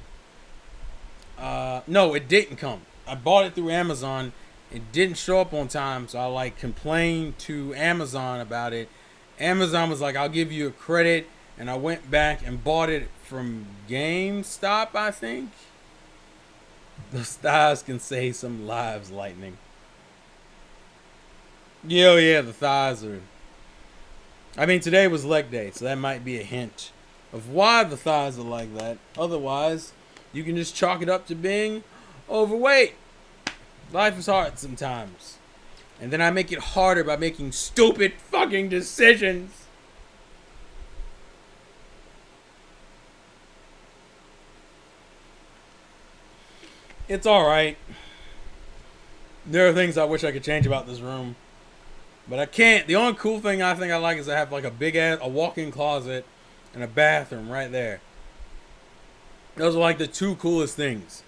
no, it didn't come. I bought it through Amazon. It didn't show up on time, so I, like, complained to Amazon about it. Amazon was like, I'll give you a credit. And I went back and bought it from GameStop, I think. The stars can save some lives, Lightning. Yeah, the thighs are... I mean, today was leg day, so that might be a hint of why the thighs are like that. Otherwise, you can just chalk it up to being overweight. Life is hard sometimes. And then I make it harder by making stupid fucking decisions. It's alright. There are things I wish I could change about this room. But I can't. The only cool thing I think I like is I have like a big ass, a walk-in closet and a bathroom right there. Those are like the two coolest things.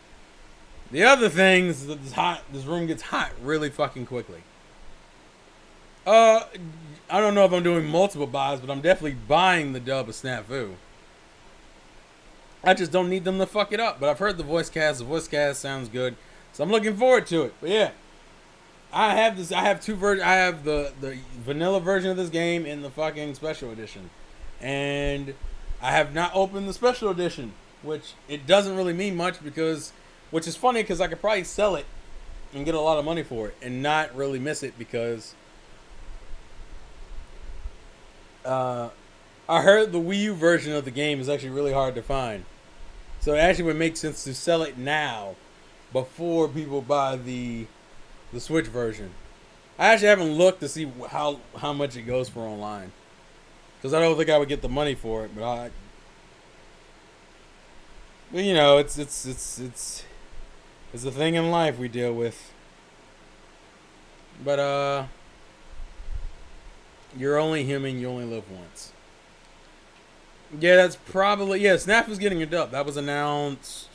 The other things is that this room gets hot really fucking quickly. I don't know if I'm doing multiple buys, but I'm definitely buying the dub of Snafu. I just don't need them to fuck it up. But I've heard the voice cast. The voice cast sounds good. So I'm looking forward to it. But yeah. I have two versions. I have the vanilla version of this game and the fucking special edition. And I have not opened the special edition, which it doesn't really mean much which is funny because I could probably sell it and get a lot of money for it and not really miss it because I heard the Wii U version of the game is actually really hard to find. So it actually would make sense to sell it now before people buy the Switch version. I actually haven't looked to see how much it goes for online, because I don't think I would get the money for it. But you know, it's a thing in life we deal with. But you're only human. You only live once. Yeah, that's probably Snap is getting a dub. That was announced.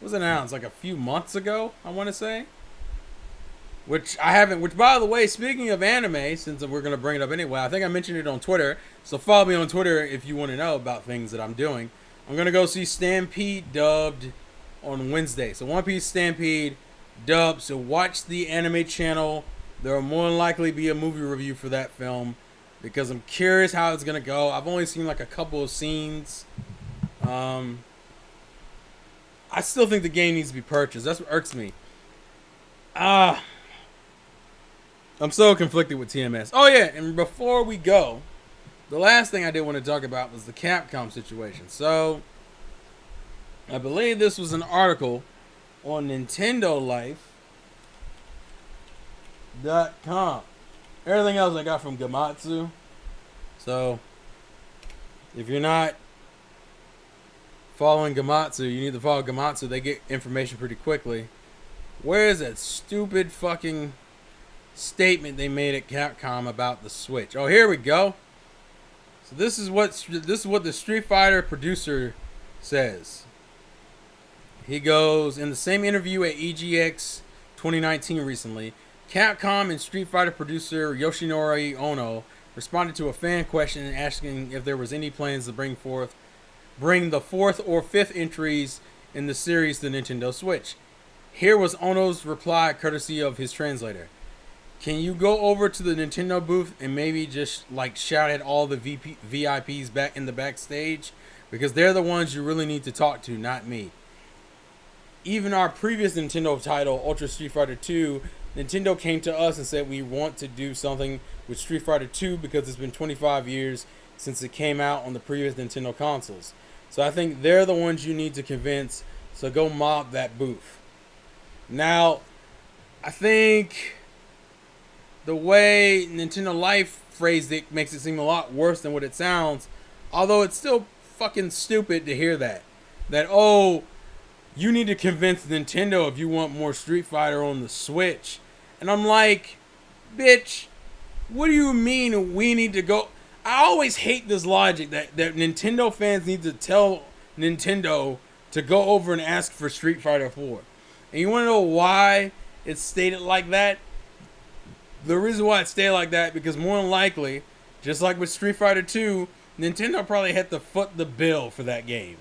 Like a few months ago, I want to say. Which by the way, speaking of anime, since we're going to bring it up anyway, I think I mentioned it on Twitter. So follow me on Twitter if you want to know about things that I'm doing. I'm going to go see Stampede dubbed on Wednesday. So One Piece Stampede dubbed. So watch the anime channel. There will more than likely be a movie review for that film, because I'm curious how it's going to go. I've only seen like a couple of scenes. I still think the game needs to be purchased. That's what irks me. I'm so conflicted with TMS. Oh yeah, and before we go, the last thing I did want to talk about was the Capcom situation. So, I believe this was an article on NintendoLife.com. Everything else I got from Gamatsu. So, if you're not following Gamatsu, you need to follow Gamatsu. They get information pretty quickly. Where is that stupid fucking statement they made at Capcom about the Switch? Oh, here we go. So this is what the Street Fighter producer says. He goes, in the same interview at EGX 2019 recently, Capcom and Street Fighter producer Yoshinori Ono responded to a fan question asking if there was any plans to bring the fourth or fifth entries in the series to Nintendo Switch. Here was Ono's reply, courtesy of his translator. Can you go over to the Nintendo booth and maybe just like shout at all the VIPs back in the backstage? Because they're the ones you really need to talk to, not me. Even our previous Nintendo title, Ultra Street Fighter 2, Nintendo came to us and said we want to do something with Street Fighter 2 because it's been 25 years since it came out on the previous Nintendo consoles. So I think they're the ones you need to convince, so go mob that booth. Now, I think the way Nintendo Life phrased it makes it seem a lot worse than what it sounds. Although it's still fucking stupid to hear that. That, oh, you need to convince Nintendo if you want more Street Fighter on the Switch. And I'm like, bitch, what do you mean we need to go? I always hate this logic that Nintendo fans need to tell Nintendo to go over and ask for Street Fighter 4. And you want to know why it's stated like that? The reason why it's stated like that, because more than likely, just like with Street Fighter 2, Nintendo probably had to foot the bill for that game.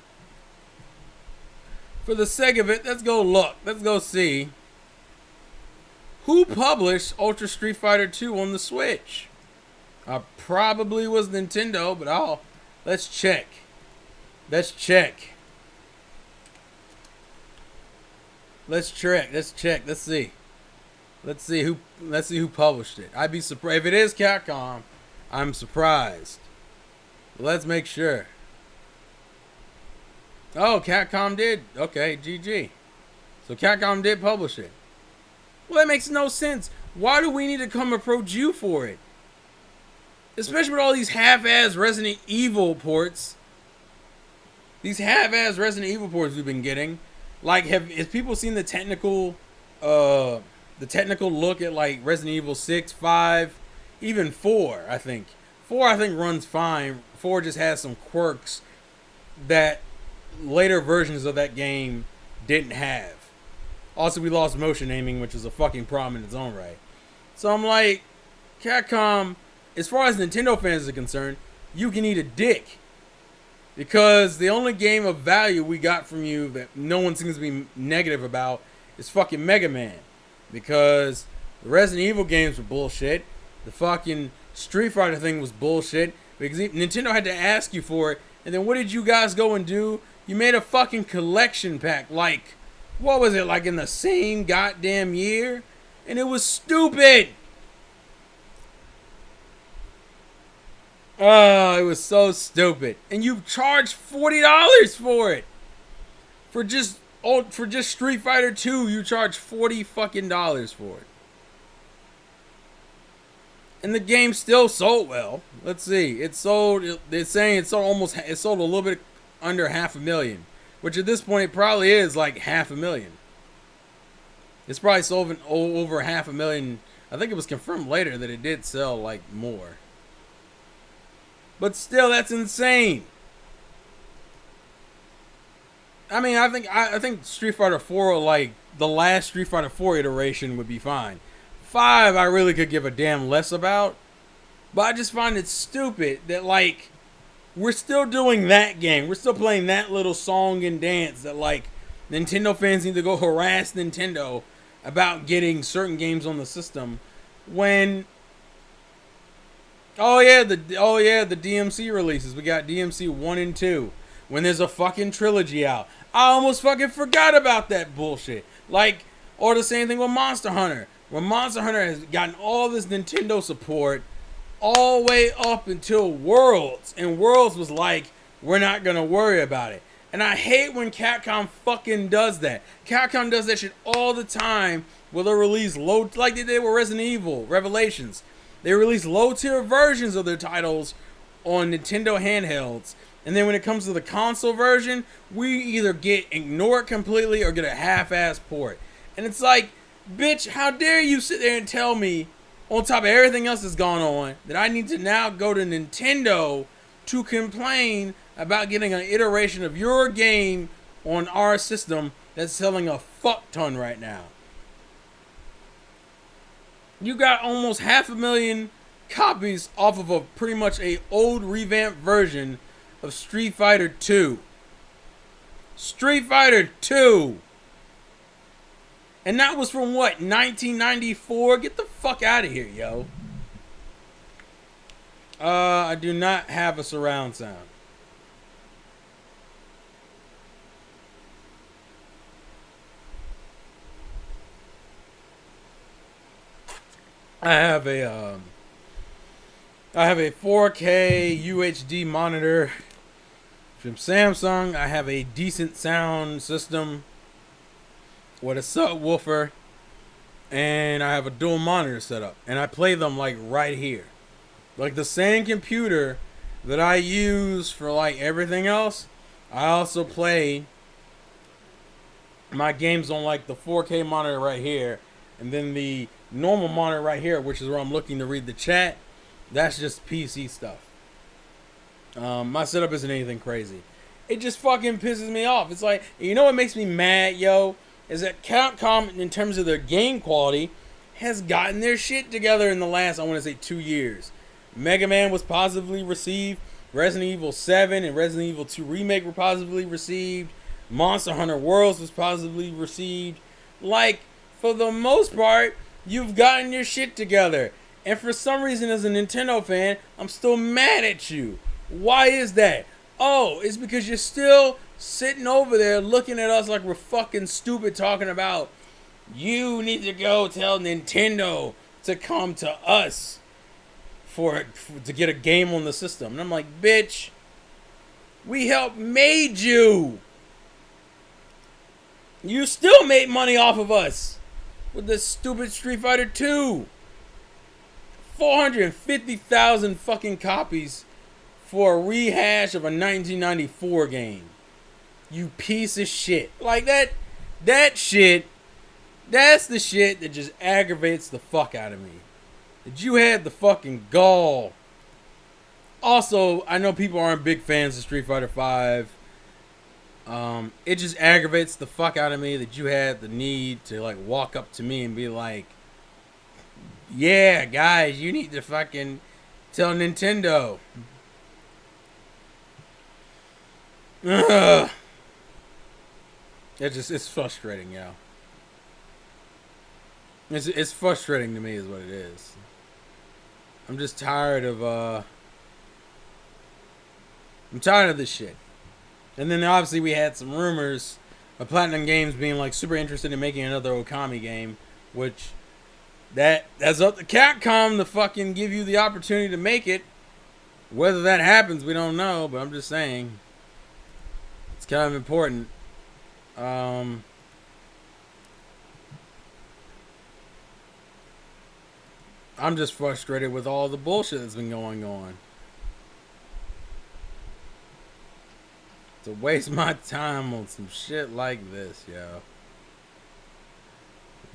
For the sake of it, let's go look. Let's go see who published Ultra Street Fighter 2 on the Switch. Probably was Nintendo, but let's check. Let's check. Let's check. Let's see. Let's see who published it. I'd be surprised if it is Capcom. I'm surprised. Let's make sure. Oh, Capcom did. Okay, GG. So Capcom did publish it. Well, that makes no sense. Why do we need to come approach you for it? Especially with all these half-ass Resident Evil ports. These half-ass Resident Evil ports we've been getting. Like, have people seen the technical look at like Resident Evil 6, 5, even 4, I think. 4 I think runs fine. 4 just has some quirks that later versions of that game didn't have. Also, we lost motion aiming, which is a fucking problem in its own right. So I'm like, Capcom, as far as Nintendo fans are concerned, you can eat a dick. Because the only game of value we got from you that no one seems to be negative about is fucking Mega Man. Because the Resident Evil games were bullshit. The fucking Street Fighter thing was bullshit. Because Nintendo had to ask you for it. And then what did you guys go and do? You made a fucking collection pack. Like, what was it? Like in the same goddamn year? And it was stupid. Oh, it was so stupid. And you charged $40 for it. For just Street Fighter 2, you charged $40 fucking dollars for it. And the game still sold well. Let's see. They're saying it sold a little bit under 500,000. Which at this point it probably is like 500,000. It's probably sold over 500,000. I think it was confirmed later that it did sell like more. But still, that's insane. I mean, I think Street Fighter 4, like the last Street Fighter 4 iteration, would be fine. 5, I really could give a damn less about. But I just find it stupid that like we're still doing that game. We're still playing that little song and dance that like Nintendo fans need to go harass Nintendo about getting certain games on the system when. Oh yeah, the DMC releases. We got DMC 1 and 2. When there's a fucking trilogy out. I almost fucking forgot about that bullshit. Like, or the same thing with Monster Hunter. When Monster Hunter has gotten all this Nintendo support all the way up until Worlds. And Worlds was like, we're not gonna worry about it. And I hate when Capcom fucking does that. Capcom does that shit all the time where they release low, like they did with Resident Evil Revelations. They release low-tier versions of their titles on Nintendo handhelds. And then when it comes to the console version, we either ignore it completely or get a half-ass port. And it's like, bitch, how dare you sit there and tell me, on top of everything else that's gone on, that I need to now go to Nintendo to complain about getting an iteration of your game on our system that's selling a fuck ton right now. You got almost 500,000 copies off of a pretty much a old revamped version of Street Fighter 2. Street Fighter 2! And that was from what, 1994? Get the fuck out of here, yo. I do not have a surround sound. I have a 4K UHD monitor from Samsung. I have a decent sound system with a subwoofer, and I have a dual monitor set up, and I play them like right here, like the same computer that I use for like everything else, I also play my games on like the 4K monitor right here, and then the normal monitor right here, which is where I'm looking to read the chat. That's just PC stuff. My setup isn't anything crazy. It just fucking pisses me off. It's like, you know what makes me mad, yo? Is that Capcom, in terms of their game quality, has gotten their shit together in the last, I want to say, 2 years. Mega Man was positively received. Resident Evil 7 and Resident Evil 2 Remake were positively received. Monster Hunter Worlds was positively received. Like, for the most part, you've gotten your shit together. And for some reason, as a Nintendo fan, I'm still mad at you. Why is that? Oh, it's because you're still sitting over there looking at us like we're fucking stupid, talking about you need to go tell Nintendo to come to us to get a game on the system. And I'm like, bitch, we helped made you. You still made money off of us with this stupid Street Fighter 2. 450,000 fucking copies for a rehash of a 1994 game. You piece of shit. Like that shit, that's the shit that just aggravates the fuck out of me. That you had the fucking gall. Also, I know people aren't big fans of Street Fighter 5. It just aggravates the fuck out of me that you had the need to like walk up to me and be like, yeah, guys, you need to fucking tell Nintendo. Ugh. It's frustrating, yo. It's frustrating to me is what it is. I'm just tired of I'm tired of this shit. And then obviously we had some rumors of Platinum Games being like super interested in making another Okami game, which that's up to Capcom to fucking give you the opportunity to make it. Whether that happens, we don't know, but I'm just saying it's kind of important. I'm just frustrated with all the bullshit that's been going on. To waste my time on some shit like this, yo.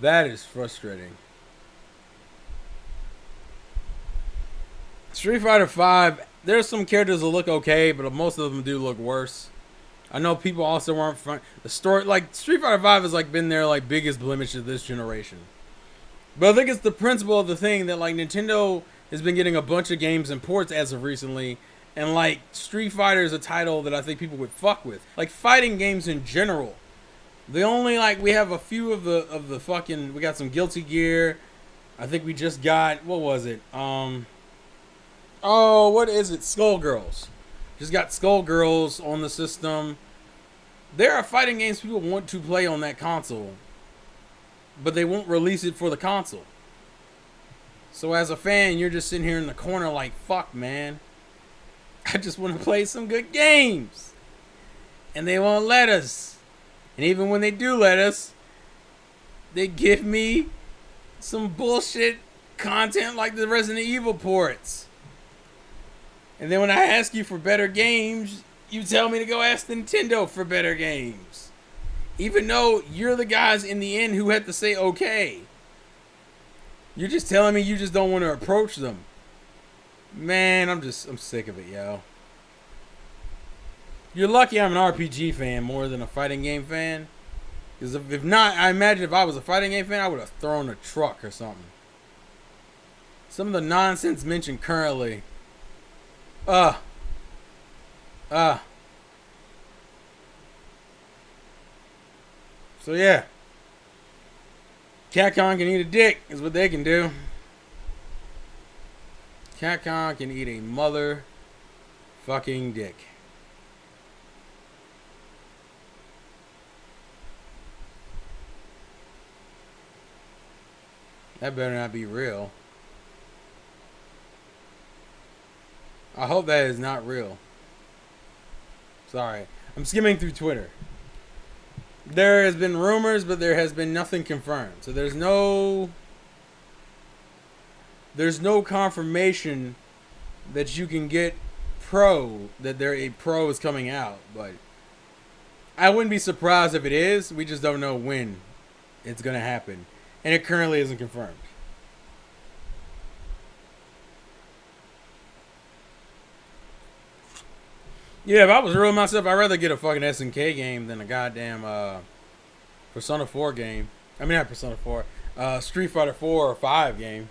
That is frustrating. Street Fighter 5, there's some characters that look okay, but most of them do look worse. I know people also weren't fun. The story, like Street Fighter 5 has like been their like biggest blemish of this generation. But I think it's the principle of the thing that like Nintendo has been getting a bunch of games and ports as of recently, and like Street Fighter is a title that I think people would fuck with. Like fighting games in general. The only like we have a few of the fucking, we got some Guilty Gear. I think we just got, what was it? Oh, what is it? Skullgirls. Just got Skullgirls on the system. There are fighting games people want to play on that console, but they won't release it for the console. So as a fan, you're just sitting here in the corner like, fuck, man. I just want to play some good games. And they won't let us. And even when they do let us, they give me some bullshit content like the Resident Evil ports. And then when I ask you for better games, you tell me to go ask Nintendo for better games. Even though you're the guys in the end who had to say okay. You're just telling me you just don't want to approach them. Man, I'm sick of it, yo. You're lucky I'm an RPG fan more than a fighting game fan. Because if not, I imagine if I was a fighting game fan, I would have thrown a truck or something. Some of the nonsense mentioned currently. So yeah. Capcom can eat a dick, is what they can do. Capcom can eat a mother fucking dick. That better not be real. I hope that is not real. Sorry. I'm skimming through Twitter. There has been rumors, but there has been nothing confirmed. So there's no confirmation that you can get a pro is coming out, but I wouldn't be surprised if it is. We just don't know when it's gonna happen, and it currently isn't confirmed. Yeah, if I was real myself, I'd rather get a fucking SNK game than a goddamn Persona 4 game. I mean, not Persona 4. Street Fighter 4 or 5 game.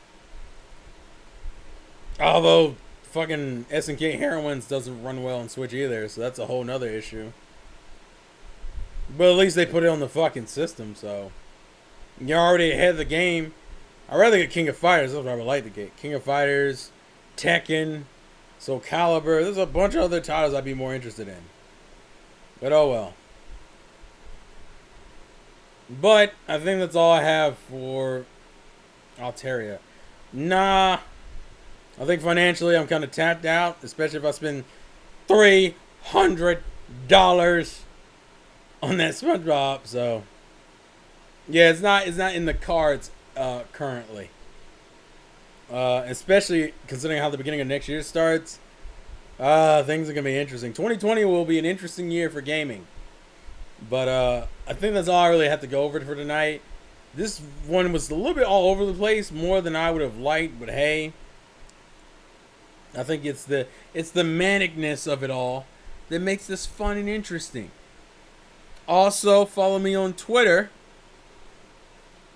Although, fucking SNK Heroines doesn't run well on Switch either, so that's a whole nother issue. But at least they put it on the fucking system, so you're already ahead of the game. I'd rather get King of Fighters. That's what I would like to get. King of Fighters, Tekken, Soul Calibur. There's a bunch of other titles I'd be more interested in. But oh well. But I think that's all I have for Altaria. Nah. I think financially I'm kind of tapped out, especially if I spend $300 on that SpongeBob. So yeah, it's not in the cards currently. Especially considering how the beginning of next year starts. Things are gonna be interesting. 2020 will be an interesting year for gaming. But I think that's all I really have to go over for tonight. This one was a little bit all over the place, more than I would have liked, but hey. I think it's the manicness of it all that makes this fun and interesting. Also, follow me on Twitter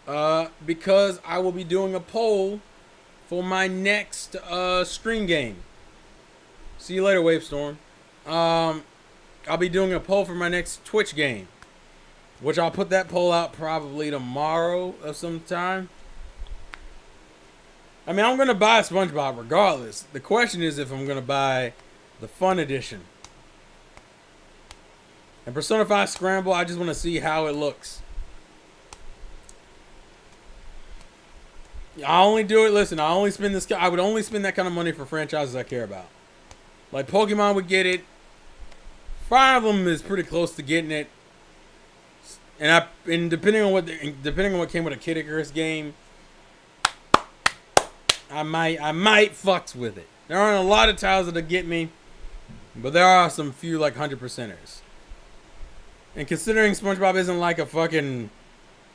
because I will be doing a poll for my next stream game. See you later, Wavestorm. I'll be doing a poll for my next Twitch game, which I'll put that poll out probably tomorrow of some time. I mean, I'm going to buy SpongeBob regardless. The question is if I'm going to buy the Fun Edition. And Persona 5 Scramble, I just want to see how it looks. I only do it, listen, I would only spend that kind of money for franchises I care about. Like Pokemon would get it. Fire Emblem is pretty close to getting it. And depending on what came with a Kid Icarus game, I might fucks with it. There aren't a lot of titles that'll get me, but there are some few like 100%ers. And considering SpongeBob isn't like a fucking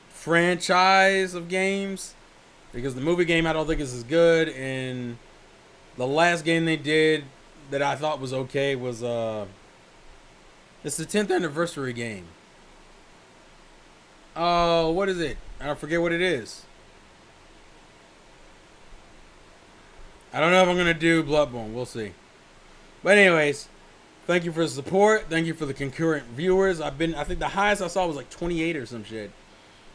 franchise of games, because the movie game I don't think is as good, and the last game they did that I thought was okay was it's the 10th anniversary game. Oh, what is it? I forget what it is. I don't know if I'm gonna do Bloodborne. We'll see. But anyways, thank you for the support. Thank you for the concurrent viewers. I think the highest I saw was like 28 or some shit.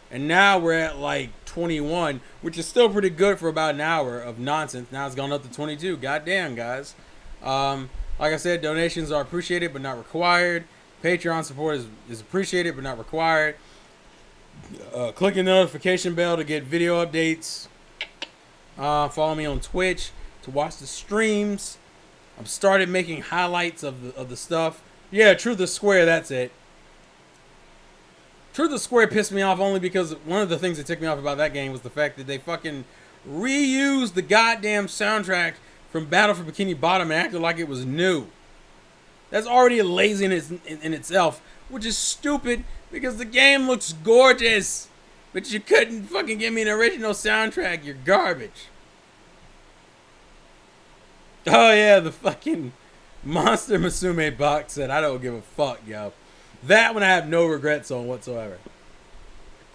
And now we're at like 21, which is still pretty good for about an hour of nonsense. Now it's gone up to 22. Goddamn, guys. Like I said, donations are appreciated but not required. Patreon support is appreciated but not required. Clicking the notification bell to get video updates. Follow me on Twitch to watch the streams. I've started making highlights of the stuff. Yeah, Truth or Square, that's it. Truth or Square pissed me off only because one of the things that ticked me off about that game was the fact that they fucking reused the goddamn soundtrack from Battle for Bikini Bottom and acted like it was new. That's already a laziness in itself, which is stupid because the game looks gorgeous. But you couldn't fucking give me an original soundtrack. You're garbage. Oh yeah, the fucking Monster Musume box set. I don't give a fuck, yo. That one I have no regrets on whatsoever.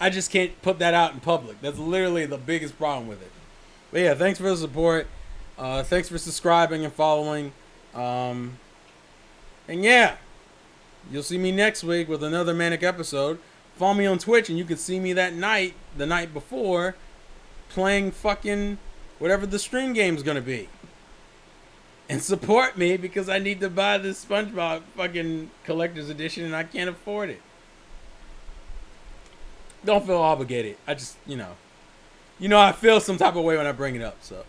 I just can't put that out in public. That's literally the biggest problem with it. But yeah, thanks for the support. Thanks for subscribing and following. And yeah, you'll see me next week with another Manic episode. Follow me on Twitch and you can see me that night, the night before, playing fucking whatever the stream game's gonna be. And support me because I need to buy this SpongeBob fucking collector's edition and I can't afford it. Don't feel obligated. I just, I feel some type of way when I bring it up. So,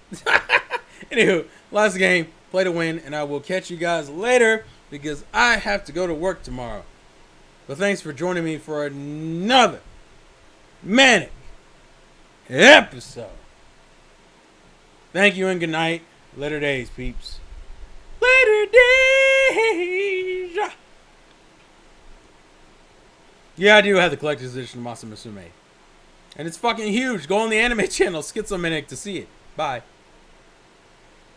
anywho, last game, play to win, and I will catch you guys later because I have to go to work tomorrow. But thanks for joining me for another Manic episode. Thank you and good night. Later days, peeps. Later days. Yeah, I do have the collector's edition of Masamune Musume. And it's fucking huge. Go on the anime channel, Schizomanic, to see it. Bye.